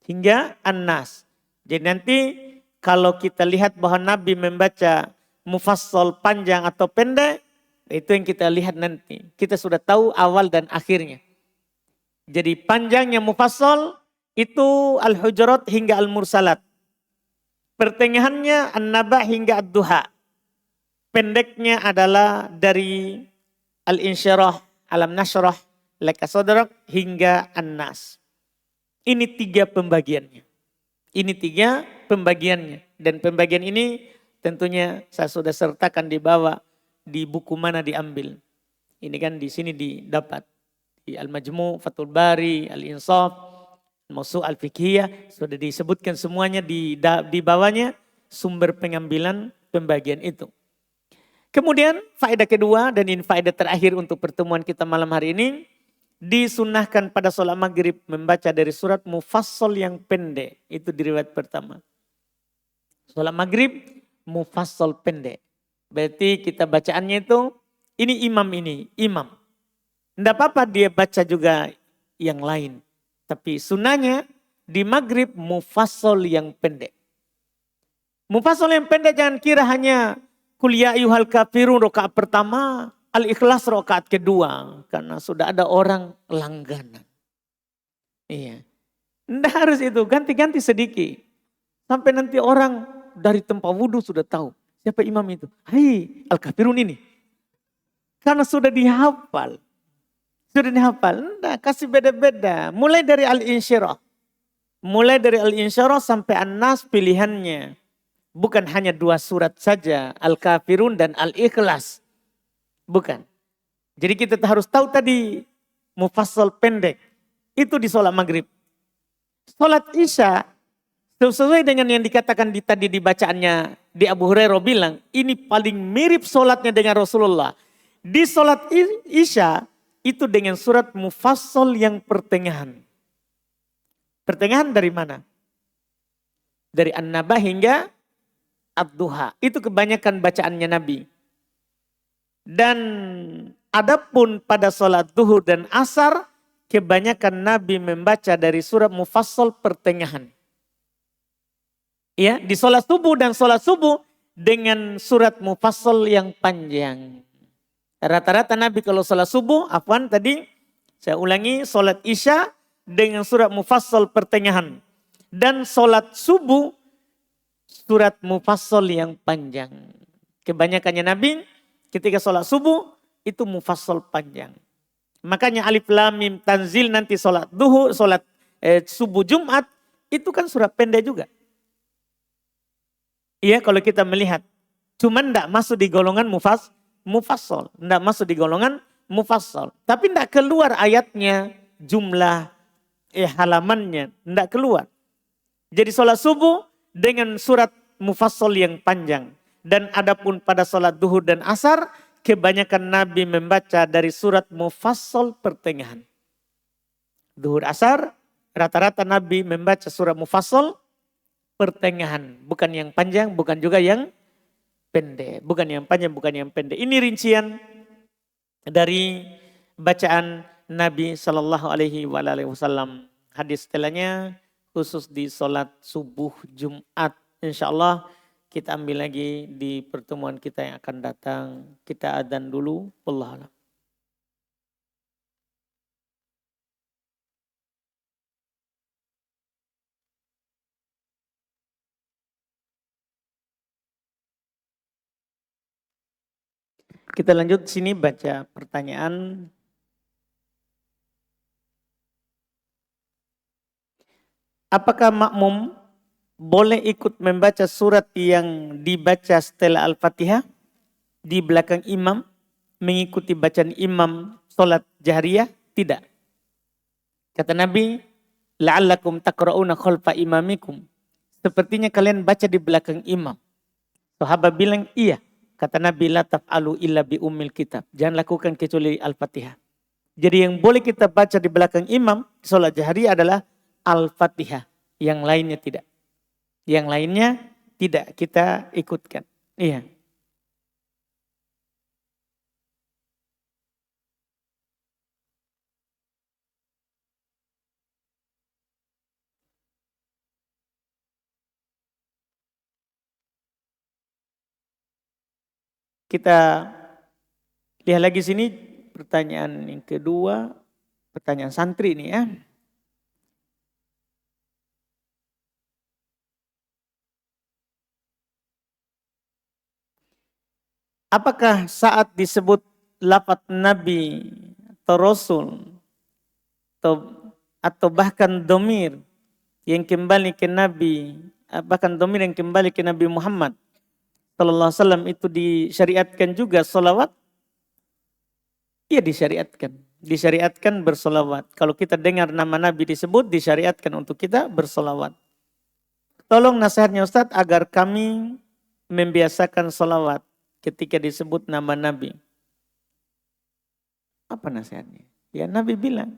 S1: Hingga An-Nas. Jadi nanti kalau kita lihat bahwa Nabi membaca mufassal panjang atau pendek, itu yang kita lihat nanti. Kita sudah tahu awal dan akhirnya. Jadi panjangnya mufassal itu Al-Hujurat hingga Al-Mursalat. Pertengahannya An-Naba hingga Ad-Duha. Pendeknya adalah dari Al-Insyirah, Alam Nashrah, Laka Sadrak hingga An-Nas. Ini 3 pembagiannya. Ini 3 pembagiannya. Dan pembagian ini tentunya saya sudah sertakan di bawah di buku mana diambil. Ini kan di sini didapat. Di Al-Majmu', Fathul Bari, Al-Insaf, Mawsu' Al-Fiqhiyah. Sudah disebutkan semuanya di bawahnya sumber pengambilan pembagian itu. Kemudian faedah kedua dan ini faedah terakhir untuk pertemuan kita malam hari ini. Disunnahkan pada sholat maghrib membaca dari surat mufassal yang pendek. Itu di riwayat pertama. Sholat maghrib mufassal pendek. Berarti kita bacaannya itu ini imam. Tidak apa-apa dia baca juga yang lain. Tapi sunnahnya di maghrib mufassal yang pendek. Mufassal yang pendek jangan kira hanya Qul ya ayyuhal kafirun rakaat pertama, Al-Ikhlas rakaat kedua. Karena sudah ada orang langganan. Iya. Tidak harus itu, ganti-ganti sedikit. Sampai nanti orang dari tempat wudhu sudah tahu. Siapa imam itu? Hai, Al-Kafirun ini. Karena sudah dihafal. Sudah dihafal. Nah, kasih beda-beda. Mulai dari Al-Insyirah. Mulai dari Al-Insyirah sampai An-Nas pilihannya. Bukan hanya 2 surat saja. Al-Kafirun dan Al-Ikhlas. Bukan. Jadi kita harus tahu tadi mufassal pendek. Itu di sholat maghrib. Sholat isya sesuai dengan yang dikatakan tadi di bacaannya di Abu Hurairah bilang. Ini paling mirip sholatnya dengan Rasulullah. Di sholat isya itu dengan surat mufassal yang pertengahan. Pertengahan dari mana? Dari An-Naba hingga Ad-Duha. Itu kebanyakan bacaannya Nabi. Dan adapun pada sholat duhur dan asar, kebanyakan Nabi membaca dari surat mufassal pertengahan. Ya, di sholat subuh dan sholat subuh dengan surat mufassal yang panjang. Rata-rata Nabi kalau sholat subuh, tadi saya ulangi, sholat isya dengan surat mufassal pertengahan. Dan sholat subuh surat mufassal yang panjang. Kebanyakannya Nabi ketika sholat subuh itu mufassal panjang. Makanya Alif Lam Mim Tanzil nanti sholat duhur, sholat subuh Jumat itu kan surat pendek juga. Iya kalau kita melihat. Cuman tidak masuk di golongan mufassal. Tidak masuk di golongan mufassal. Tapi tidak keluar ayatnya, jumlah halamannya. Tidak keluar. Jadi sholat subuh dengan surat mufassal yang panjang. Dan adapun pada sholat duhur dan asar, kebanyakan Nabi membaca dari surat mufassal pertengahan. Duhur asar, rata-rata Nabi membaca surat mufassal pertengahan. Bukan yang panjang, bukan juga yang pendek. Bukan yang panjang, bukan yang pendek. Ini rincian dari bacaan Nabi SAW. Hadis setelahnya khusus di sholat subuh Jumat. Insya Allah kita ambil lagi di pertemuan kita yang akan datang. Kita adzan dulu. Wallahu a'lam. Kita lanjut sini baca pertanyaan. Apakah makmum boleh ikut membaca surat yang dibaca setelah Al-Fatihah di belakang imam, mengikuti bacaan imam sholat jahriyah? Tidak. Kata Nabi, la'allakum taqra'una khalfa imamikum. Sepertinya kalian baca di belakang imam. Sahabat bilang, iya. Kata Nabi, la taf'alu illa bi ummil kitab. Jangan lakukan kecuali Al-Fatihah. Jadi yang boleh kita baca di belakang imam sholat jahriyah adalah Al-Fatihah. Yang lainnya tidak. Yang lainnya tidak kita ikutkan. Iya. Kita lihat lagi sini pertanyaan yang kedua, pertanyaan santri nih ya. Apakah saat disebut lafaz Nabi atau Rasul atau bahkan domir yang kembali ke Nabi, bahkan domir yang kembali ke Nabi Muhammad Sallallahu Alaihi Wasallam itu disyariatkan juga salawat? Iya disyariatkan. Disyariatkan bersolawat. Kalau kita dengar nama Nabi disebut, disyariatkan untuk kita bersolawat. Tolong nasihatnya Ustadz agar kami membiasakan solawat ketika disebut nama Nabi. Apa nasihatnya? Ya Nabi bilang,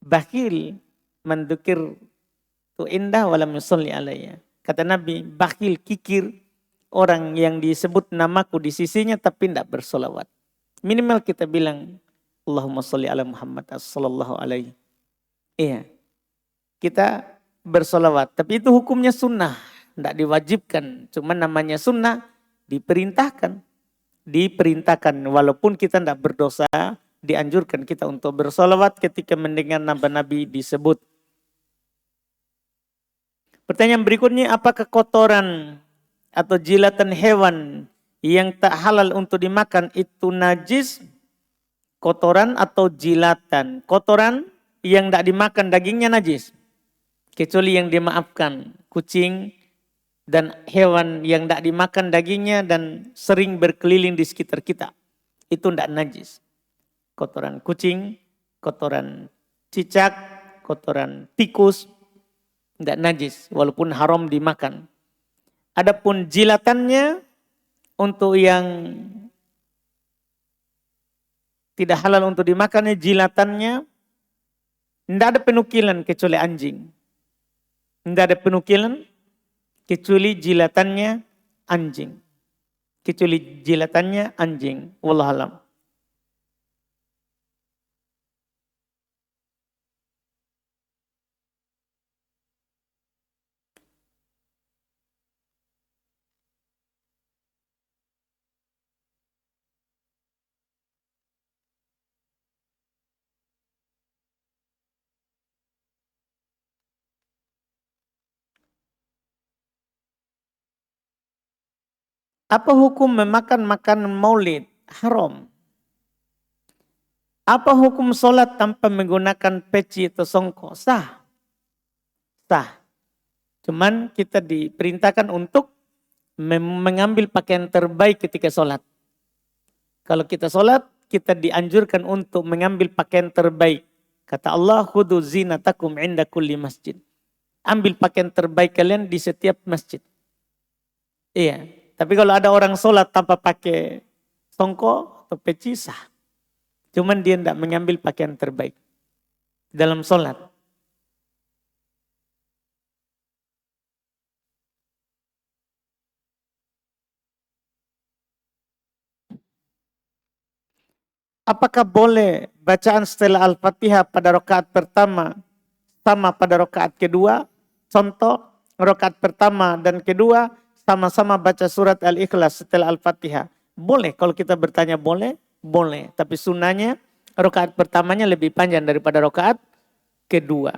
S1: bakhil mendukir tu indah walam yusolli alaiya. Kata Nabi, bakhil, kikir, orang yang disebut namaku di sisinya tapi tidak bersolawat. Minimal kita bilang, Allahumma sholli ala Muhammad sallallahu alaihi. Iya. Kita bersolawat. Tapi itu hukumnya sunnah. Tidak diwajibkan. Cuma namanya sunnah. Diperintahkan. Diperintahkan. Walaupun kita tidak berdosa. Dianjurkan kita untuk bersolawat ketika mendengar nama Nabi disebut. Pertanyaan berikutnya. Apakah kotoran atau jilatan hewan yang tak halal untuk dimakan itu najis? Kotoran atau jilatan? Kotoran yang tidak dimakan dagingnya najis. Kecuali yang dimaafkan. Kucing dan hewan yang tidak dimakan dagingnya dan sering berkeliling di sekitar kita. Itu tidak najis. Kotoran kucing, kotoran cicak, kotoran tikus. Tidak najis walaupun haram dimakan. Adapun jilatannya untuk yang tidak halal untuk dimakannya, jilatannya tidak ada penukilan kecuali anjing. Tidak ada penukilan kecuali jilatannya anjing. Kecuali jilatannya anjing. Wallahualam. Apa hukum memakan makanan maulid? Haram. Apa hukum sholat tanpa menggunakan peci atau songkok? Sah. Sah. Cuman kita diperintahkan untuk mengambil pakaian terbaik ketika sholat. Kalau kita sholat, kita dianjurkan untuk mengambil pakaian terbaik. Kata Allah, khudu zinatakum inda kulli masjid. Ambil pakaian terbaik kalian di setiap masjid. Iya. Tapi kalau ada orang sholat tanpa pakai songkok atau peci sah. Cuman dia tidak mengambil pakaian terbaik dalam sholat. Apakah boleh bacaan setelah Al-Fatihah pada rakaat pertama sama pada rakaat kedua? Contoh, rakaat pertama dan kedua sama-sama baca surat Al-Ikhlas setelah Al-Fatihah. Boleh, kalau kita bertanya boleh, boleh. Tapi sunnahnya rakaat pertamanya lebih panjang daripada rakaat kedua.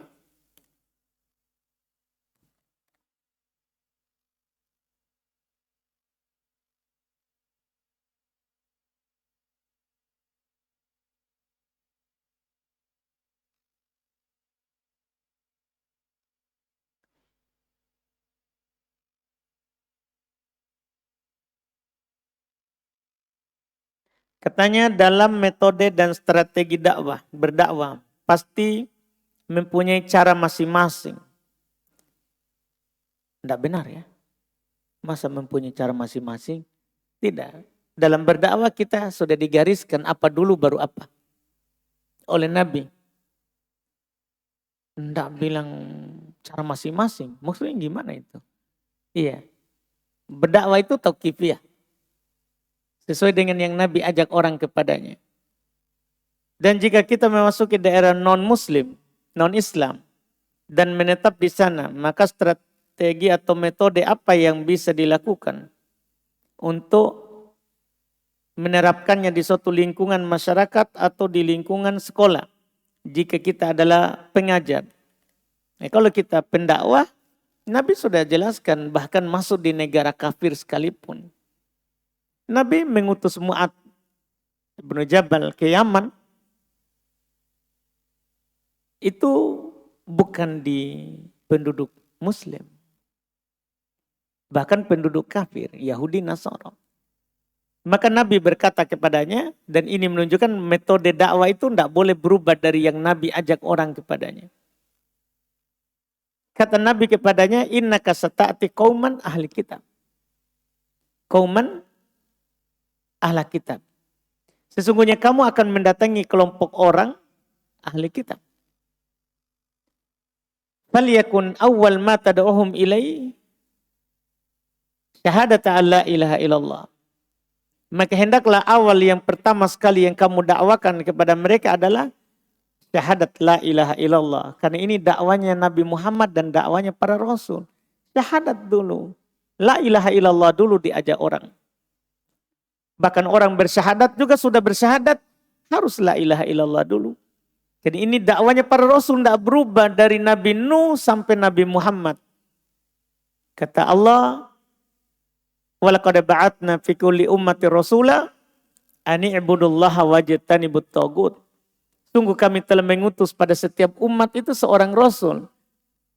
S1: Katanya dalam metode dan strategi dakwah, berdakwah, pasti mempunyai cara masing-masing. Tidak benar ya. Masa mempunyai cara masing-masing? Tidak. Dalam berdakwah kita sudah digariskan apa dulu baru apa. Oleh Nabi. Tidak bilang cara masing-masing. Maksudnya gimana itu? Iya. Berdakwah itu tauqifiyah. Sesuai dengan yang Nabi ajak orang kepadanya. Dan jika kita memasuki daerah non-muslim, non-islam, dan menetap di sana, maka strategi atau metode apa yang bisa dilakukan untuk menerapkannya di suatu lingkungan masyarakat atau di lingkungan sekolah. Jika kita adalah pengajar. Nah, kalau kita pendakwah, Nabi sudah jelaskan bahkan masuk di negara kafir sekalipun. Nabi mengutus Mu'adz bin Jabal ke Yaman. Itu bukan di penduduk Muslim. Bahkan penduduk kafir, Yahudi Nasara. Maka Nabi berkata kepadanya, dan ini menunjukkan metode dakwah itu tidak boleh berubah dari yang Nabi ajak orang kepadanya. Kata Nabi kepadanya, innaka sata'ati qauman ahli kitab. Qauman ahli kitab. Sesungguhnya kamu akan mendatangi kelompok orang ahli kitab. Falyakun awwal ma tad'uhum ilai syahadata alla ilaha illallah. Maka hendaklah awal yang pertama sekali yang kamu dakwakan kepada mereka adalah syahadat la ilaha illallah. Karena ini dakwanya Nabi Muhammad dan dakwanya para rasul. Syahadat dulu. La ilaha illallah dulu diajak orang. Bahkan orang bersyahadat juga sudah bersyahadat. Harus la ilaha illallah dulu. Jadi ini dakwanya para rasul tidak berubah dari Nabi Nuh sampai Nabi Muhammad. Kata Allah, walaqad ba'atna fi kulli ummati rasula ani ibudullaha wajtanibut tagut. Sungguh kami telah mengutus pada setiap umat itu seorang rasul.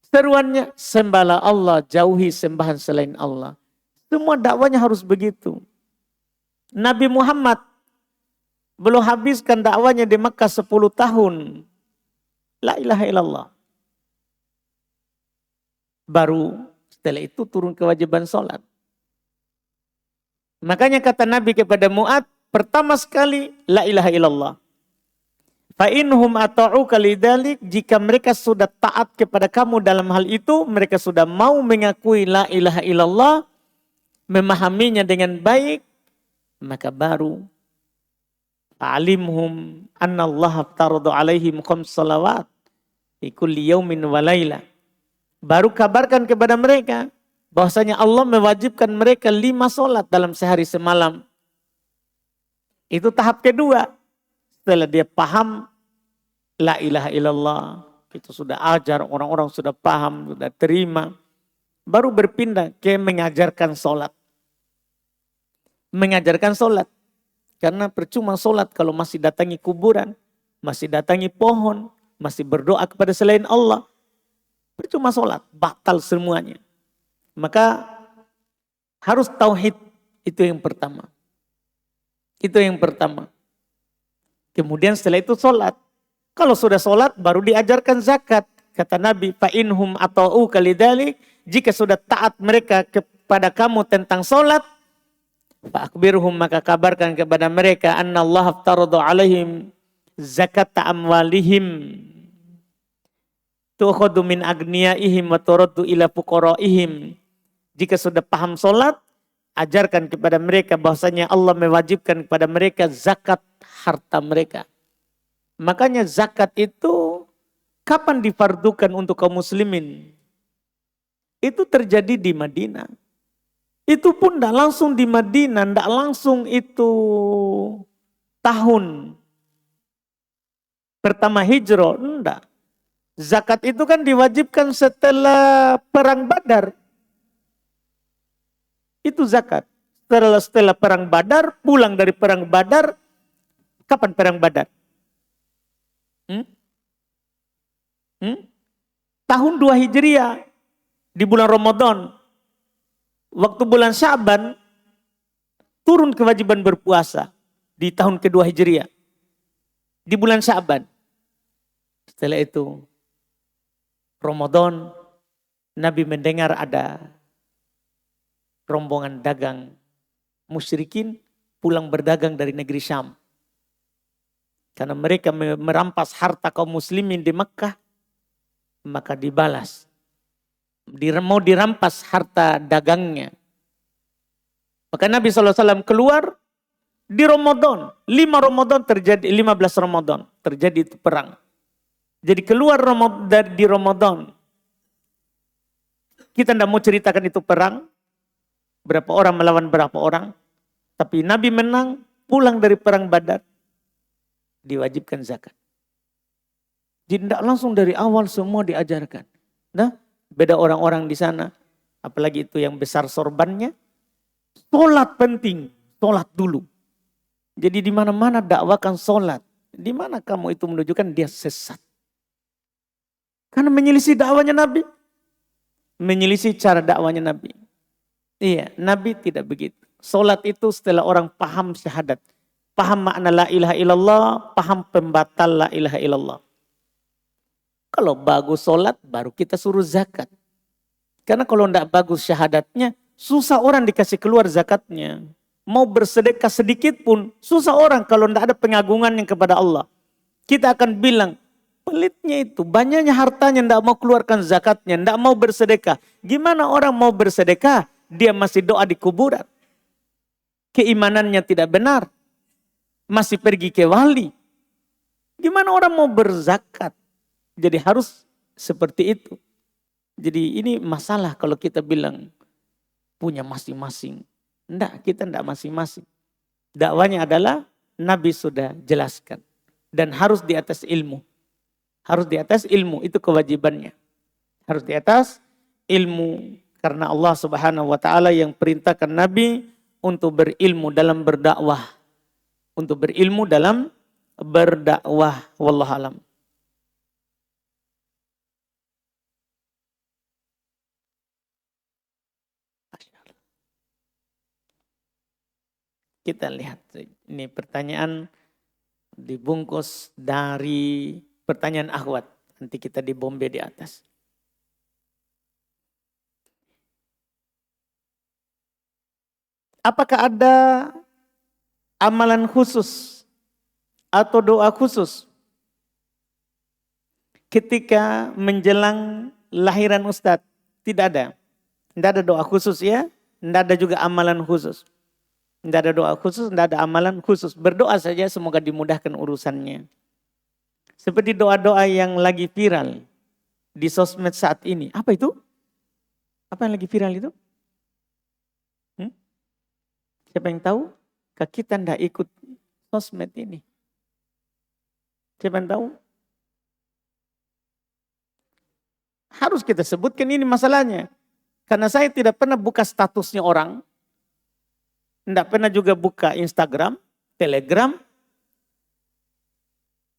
S1: Seruannya, sembahlah Allah, jauhi sembahan selain Allah. Semua dakwanya harus begitu. Nabi Muhammad belum habiskan dakwanya di Makkah 10 tahun. La ilaha illallah. Baru setelah itu turun kewajiban sholat. Makanya kata Nabi kepada Mu'adz, pertama sekali la ilaha illallah. Fa inhum ata'uka lidzalik, jika mereka sudah taat kepada kamu dalam hal itu, mereka sudah mau mengakui la ilaha illallah, memahaminya dengan baik, maka baru alimhum annallaha aftarada alaihim khams salawat fi kulli yaumin wa laila. Baru kabarkan kepada mereka bahwasanya Allah mewajibkan mereka 5 sholat dalam sehari semalam. Itu tahap kedua. Setelah dia paham la ilaha illallah, kita sudah ajar, orang-orang sudah paham, sudah terima, baru berpindah ke mengajarkan sholat. Mengajarkan sholat. Karena percuma sholat kalau masih datangi kuburan, masih datangi pohon, masih berdoa kepada selain Allah. Percuma sholat, batal semuanya. Maka harus tauhid, itu yang pertama. Itu yang pertama. Kemudian setelah itu sholat. Kalau sudah sholat baru diajarkan zakat. Kata Nabi, fa'inhum ata'uka lidzalik, jika sudah taat mereka kepada kamu tentang sholat, fa'akbirhum, maka kabarkan kepada mereka annallaha aftarada alaihim zakat amwalihim tu'khadhu min agniyaihim wa turaddu ila fuqaraihim. Jika sudah paham sholat, ajarkan kepada mereka bahwasanya Allah mewajibkan kepada mereka zakat harta mereka. Makanya zakat itu kapan difardukan untuk kaum muslimin? Itu terjadi di Madinah. Itu pun tidak langsung di Madinah, tidak langsung itu tahun pertama hijrah, enggak. Zakat itu kan diwajibkan setelah perang Badar. Itu zakat. Setelah perang Badar, pulang dari perang Badar, kapan perang Badar? Tahun 2 Hijriah, di bulan Ramadan. Waktu bulan Sya'ban, turun kewajiban berpuasa di tahun kedua Hijriah. Di bulan Sya'ban. Setelah itu, Ramadan, Nabi mendengar ada rombongan dagang musyrikin pulang berdagang dari negeri Syam. Karena mereka merampas harta kaum muslimin di Mekkah, maka dibalas. Mau dirampas harta dagangnya. Maka Nabi SAW keluar di Ramadan. 15 Ramadan terjadi itu perang. Jadi keluar di Ramadan. Kita tidak mau ceritakan itu perang. Berapa orang melawan berapa orang. Tapi Nabi menang. pulang dari perang Badar, diwajibkan zakat. Jadi tidak langsung dari awal semua diajarkan. Nah, beda orang-orang di sana, apalagi itu yang besar sorbannya, sholat penting, sholat dulu. Jadi di mana-mana dakwakan sholat. Di mana kamu itu menunjukkan dia sesat. Karena menyelisih dakwanya Nabi. Menyelisih cara dakwanya Nabi. Iya, Nabi tidak begitu. Sholat itu setelah orang paham syahadat. Paham makna la ilaha illallah, paham pembatal la ilaha illallah. Kalau bagus sholat, baru kita suruh zakat. Karena kalau tidak bagus syahadatnya, susah orang dikasih keluar zakatnya. Mau bersedekah sedikit pun, susah orang kalau tidak ada pengagungan yang kepada Allah. Kita akan bilang, pelitnya itu, banyaknya hartanya tidak mau keluarkan zakatnya, tidak mau bersedekah. Gimana orang mau bersedekah? Dia masih doa di kuburan. Keimanannya tidak benar. Masih pergi ke wali. Gimana orang mau berzakat? Jadi harus seperti itu. Jadi ini masalah kalau kita bilang punya masing-masing. Enggak, kita enggak masing-masing. Dakwanya adalah Nabi sudah jelaskan. Dan harus di atas ilmu. Harus di atas ilmu, itu kewajibannya. Harus di atas ilmu. Karena Allah Subhanahu wa ta'ala yang perintahkan Nabi untuk berilmu dalam berdakwah. Untuk berilmu dalam berdakwah. Wallahualam. Kita lihat, ini pertanyaan dibungkus dari pertanyaan akhwat. Nanti kita dibombe di atas. Apakah ada amalan khusus atau doa khusus ketika menjelang lahiran Ustadz? Tidak ada. Tidak ada doa khusus ya. Tidak ada juga amalan khusus. Tidak ada doa khusus, tidak ada amalan khusus. Berdoa saja semoga dimudahkan urusannya. Seperti doa-doa yang lagi viral di sosmed saat ini. Apa itu? Apa yang lagi viral itu? Siapa yang tahu? Kita tidak ikut sosmed ini. Siapa yang tahu? Harus kita sebutkan ini masalahnya. Karena saya tidak pernah buka statusnya orang. Tidak pernah juga buka Instagram, Telegram.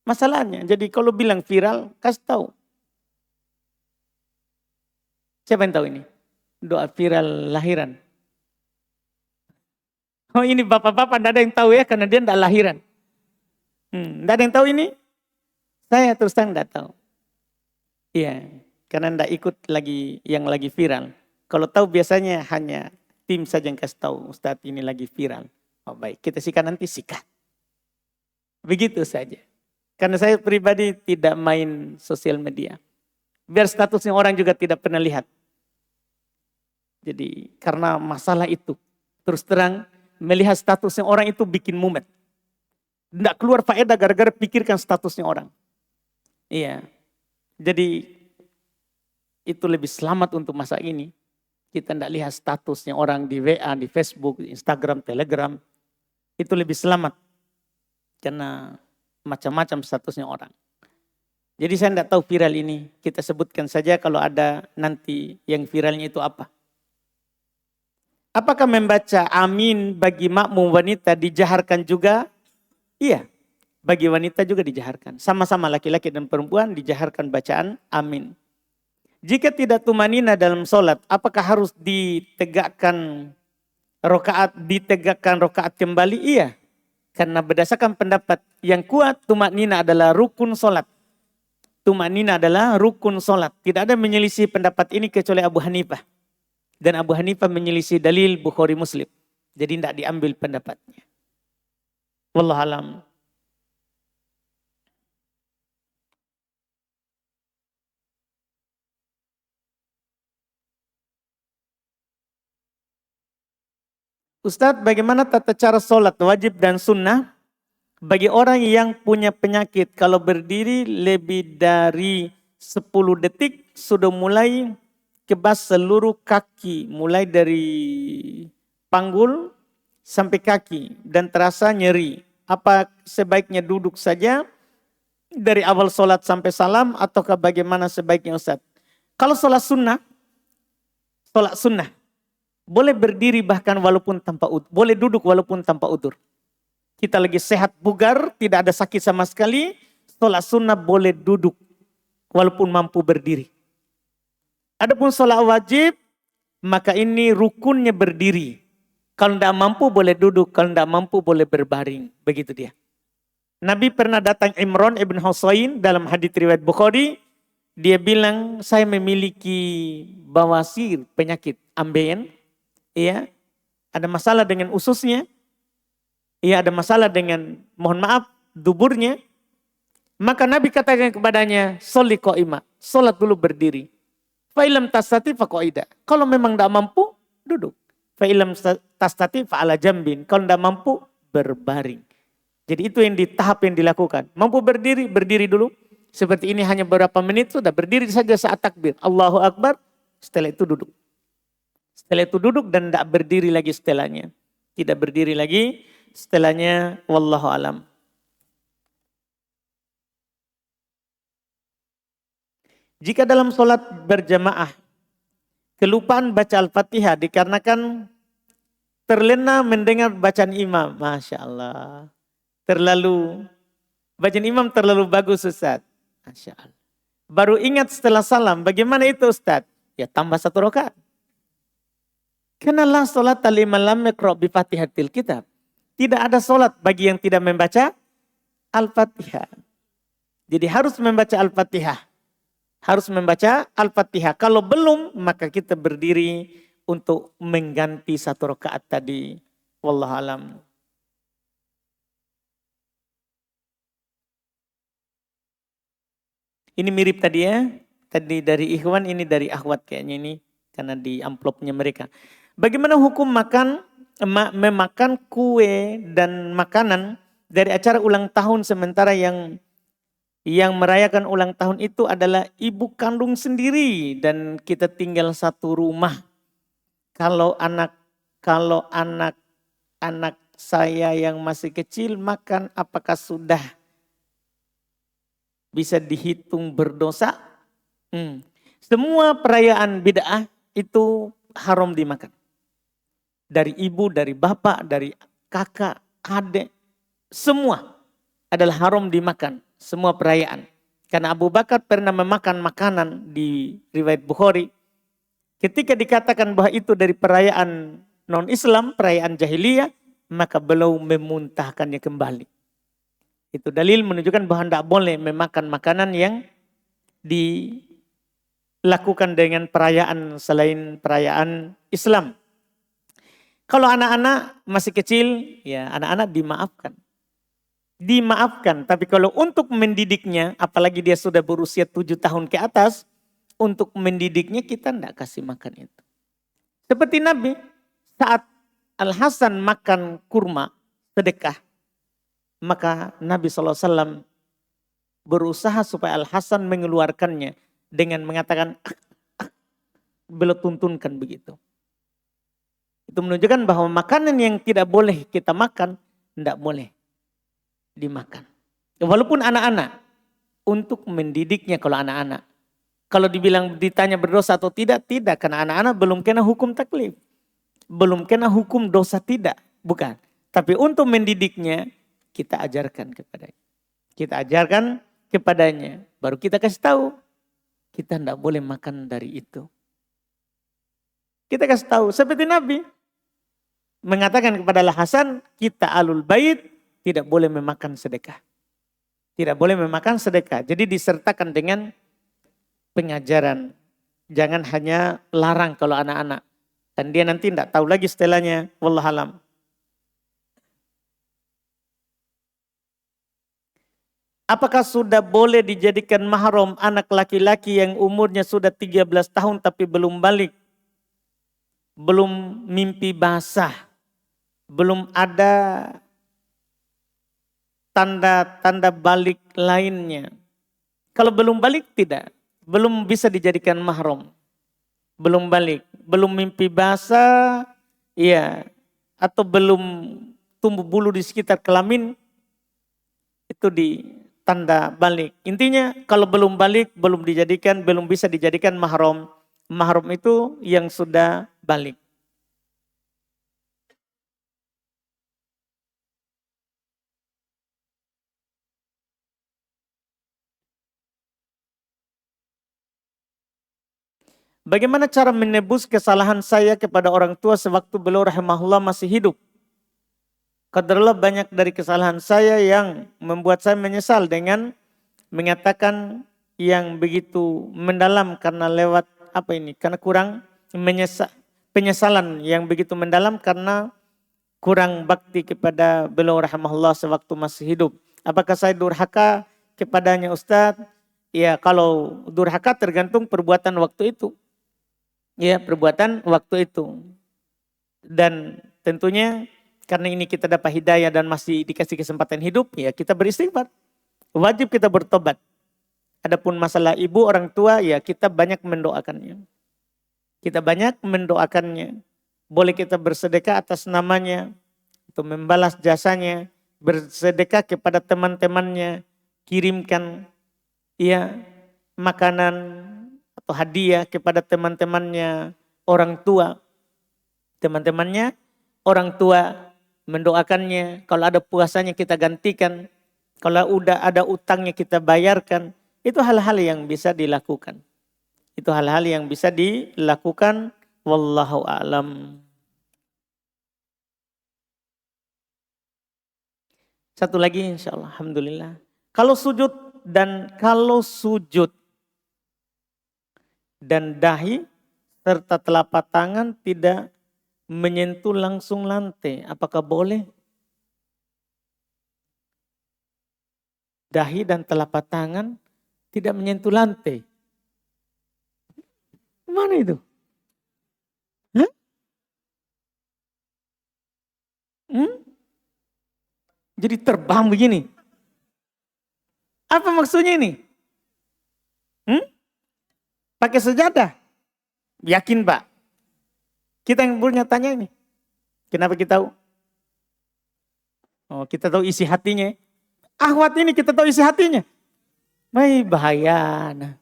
S1: Masalahnya, jadi kalau bilang viral, kasih tahu. Siapa yang tahu ini? Doa viral lahiran. Oh ini bapak-bapak tidak ada yang tahu ya, karena dia tidak lahiran. Tidak ada yang tahu ini? Saya terus terang tidak tahu. Iya, karena tidak ikut lagi yang lagi viral. Kalau tahu biasanya hanya tim saja yang kasih tahu, Ustadz ini lagi viral. Oh baik, kita sikat nanti sikat. Begitu saja. Karena saya pribadi tidak main sosial media. Biar statusnya orang juga tidak pernah lihat. Jadi karena masalah itu, terus terang melihat statusnya orang itu bikin mumet. Tidak keluar faedah gara-gara pikirkan statusnya orang. Iya. Jadi itu lebih selamat untuk masa ini. Kita tidak lihat statusnya orang di WA, di Facebook, di Instagram, Telegram. Itu lebih selamat. Karena macam-macam statusnya orang. Jadi saya tidak tahu viral ini. Kita sebutkan saja kalau ada nanti yang viralnya itu apa. Apakah membaca amin bagi makmum wanita dijaharkan juga? Iya, bagi wanita juga dijaharkan. Sama-sama laki-laki dan perempuan dijaharkan bacaan amin. Jika tidak tumanina dalam sholat, apakah harus ditegakkan rokaat kembali? Iya. Karena berdasarkan pendapat yang kuat, tumanina adalah rukun sholat. Tumanina adalah rukun sholat. Tidak ada menyelisih pendapat ini kecuali Abu Hanifah. Dan Abu Hanifah menyelisih dalil Bukhari Muslim. Jadi tidak diambil pendapatnya. Wallahualam. Ustadz, bagaimana tata cara sholat wajib dan sunnah bagi orang yang punya penyakit kalau berdiri lebih dari 10 detik sudah mulai kebas seluruh kaki, mulai dari panggul sampai kaki dan terasa nyeri. Apa sebaiknya duduk saja dari awal sholat sampai salam ataukah bagaimana sebaiknya Ustaz? Kalau sholat sunnah, boleh berdiri bahkan walaupun tanpa udur. Boleh duduk walaupun tanpa udur. Kita lagi sehat bugar, tidak ada sakit sama sekali. Sholat sunnah boleh duduk walaupun mampu berdiri. Adapun sholat wajib, maka ini rukunnya berdiri. Kalau tidak mampu boleh duduk, kalau tidak mampu boleh berbaring. Begitu dia. Nabi pernah datang Imran ibn Husain dalam hadits riwayat Bukhari. Dia bilang, saya memiliki bawasir, penyakit ambeien. Ya, ada masalah dengan ususnya. Ya, ada masalah dengan, mohon maaf, duburnya. Maka Nabi katakan kepadanya, sholli qa'imah, sholat dulu berdiri. Fa'ilam tastati faqa'ida. Kalau memang tidak mampu, duduk. Fa'ilam tastati fa'ala jambin. Kalau tidak mampu, berbaring. Jadi itu yang di tahap yang dilakukan. Mampu berdiri, berdiri dulu. Seperti ini hanya beberapa menit, sudah berdiri saja saat takbir. Allahu Akbar, setelah itu duduk. Setelah itu duduk dan tidak berdiri lagi setelahnya. Tidak berdiri lagi setelahnya, wallahu alam. Jika dalam sholat berjamaah, kelupaan baca Al-Fatihah dikarenakan terlena mendengar bacaan imam. Masya Allah. Bacaan imam terlalu bagus Ustaz. Masya Allah. Baru ingat setelah salam, bagaimana itu Ustaz? Ya tambah 1 rakaat. Karena la sholat liman lam yaqra' bi Fatihatil Kitab. Tidak ada sholat bagi yang tidak membaca Al-Fatihah. Jadi harus membaca Al-Fatihah. Harus membaca Al-Fatihah. Kalau belum, maka kita berdiri untuk mengganti 1 rakaat tadi. Wallahu alam. Ini mirip tadi ya. Tadi dari ikhwan, ini dari akhwat kayaknya ini. Karena di amplopnya mereka. Bagaimana hukum memakan kue dan makanan dari acara ulang tahun sementara yang merayakan ulang tahun itu adalah ibu kandung sendiri dan kita tinggal satu rumah. Kalau anak saya yang masih kecil makan, apakah sudah bisa dihitung berdosa? Semua perayaan bid'ah itu haram dimakan. Dari ibu, dari bapak, dari kakak, adik, semua adalah haram dimakan. Semua perayaan. Karena Abu Bakar pernah memakan makanan di riwayat Bukhari. Ketika dikatakan bahwa itu dari perayaan non-Islam, perayaan jahiliyah, maka beliau memuntahkannya kembali. Itu dalil menunjukkan bahwa tidak boleh memakan makanan yang dilakukan dengan perayaan selain perayaan Islam. Kalau anak-anak masih kecil, ya anak-anak dimaafkan. Tapi kalau untuk mendidiknya, apalagi dia sudah berusia 7 tahun ke atas, untuk mendidiknya kita tidak kasih makan itu. Seperti Nabi, saat Al-Hasan makan kurma, sedekah, maka Nabi SAW berusaha supaya Al-Hasan mengeluarkannya dengan mengatakan, beliau tuntunkan begitu. Itu menunjukkan bahwa makanan yang tidak boleh kita makan, tidak boleh dimakan. Walaupun anak-anak, untuk mendidiknya kalau anak-anak. Kalau ditanya berdosa atau tidak, tidak. Karena anak-anak belum kena hukum taklif. Belum kena hukum dosa tidak, bukan. Tapi untuk mendidiknya, kita ajarkan kepadanya. Baru kita kasih tahu, kita tidak boleh makan dari itu. Kita kasih tahu, seperti Nabi mengatakan kepada Al-Hasan, kita alul bait tidak boleh memakan sedekah. Tidak boleh memakan sedekah. Jadi disertakan dengan pengajaran. Jangan hanya larang kalau anak-anak. Dan dia nanti tidak tahu lagi setelahnya. Wallahualam. Apakah sudah boleh dijadikan mahram anak laki-laki yang umurnya sudah 13 tahun tapi belum balik? Belum mimpi basah. Belum ada tanda-tanda balik lainnya. Kalau belum balik tidak. Belum bisa dijadikan mahram. Belum balik. Belum mimpi basah. Ya. atau belum tumbuh bulu di sekitar kelamin, itu ditanda balik. Intinya kalau belum balik, belum bisa dijadikan mahram. Mahram itu yang sudah balik. Bagaimana cara menebus kesalahan saya kepada orang tua sewaktu beliau rahimahullah masih hidup? Qadarullah banyak dari kesalahan saya yang membuat saya menyesal dengan mengatakan yang begitu mendalam karena lewat karena kurang penyesalan yang begitu mendalam karena kurang bakti kepada beliau rahimahullah sewaktu masih hidup. Apakah saya durhaka kepadanya Ustadz? Ya, kalau durhaka tergantung perbuatan waktu itu. Ya, perbuatan waktu itu. Dan tentunya karena ini kita dapat hidayah dan masih dikasih kesempatan hidup, ya kita beristighfar. Wajib kita bertobat. Adapun masalah ibu orang tua, ya kita banyak mendoakannya. Kita banyak mendoakannya. Boleh kita bersedekah atas namanya, untuk membalas jasanya, bersedekah kepada teman-temannya, kirimkan ya makanan atau hadiah kepada teman-temannya orang tua. Teman-temannya orang tua mendoakannya, kalau ada puasanya kita gantikan, kalau udah ada utangnya kita bayarkan. Itu hal-hal yang bisa dilakukan. Itu hal-hal yang bisa dilakukan. Wallahu a'lam. Satu lagi insyaallah, alhamdulillah. Kalau sujud dan dahi serta telapak tangan tidak menyentuh langsung lantai, apakah boleh? Dahi dan telapak tangan tidak menyentuh lantai. Mana itu? Hah? Jadi terbang begini. Apa maksudnya ini? Pakai sejadah? Yakin Pak? Kita yang punya tanya ini. Kenapa kita tahu? Oh, kita tahu isi hatinya. Akhwat ini kita tahu isi hatinya. Baik, bahaya. Nah.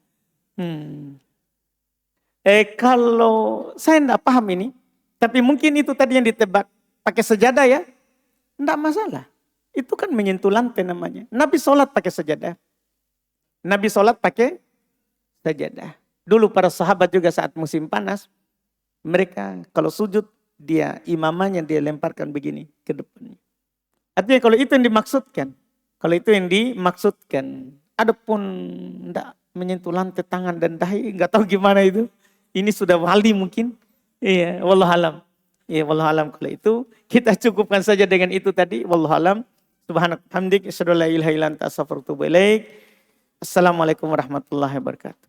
S1: Kalau saya tidak paham ini, tapi mungkin itu tadi yang ditebak pakai sejadah ya, tidak masalah. Itu kan menyentuh lantai namanya. Nabi sholat pakai sejadah. Nabi sholat pakai sejadah. Dulu para sahabat juga saat musim panas, mereka kalau sujud dia imamanya dia lemparkan begini ke depannya. Artinya kalau itu yang dimaksudkan, adapun tidak menyentuh lantai tangan dan dahi, nggak tahu gimana itu. Ini sudah wali mungkin. Iya, wallahualam. Iya, wallahualam. Kalau itu kita cukupkan saja dengan itu tadi. Wallahualam. Subhanallah. Hamdik. Asyhadu an la ilaha illa anta astaghfiruka wa atubu ilaik. Assalamualaikum warahmatullahi wabarakatuh.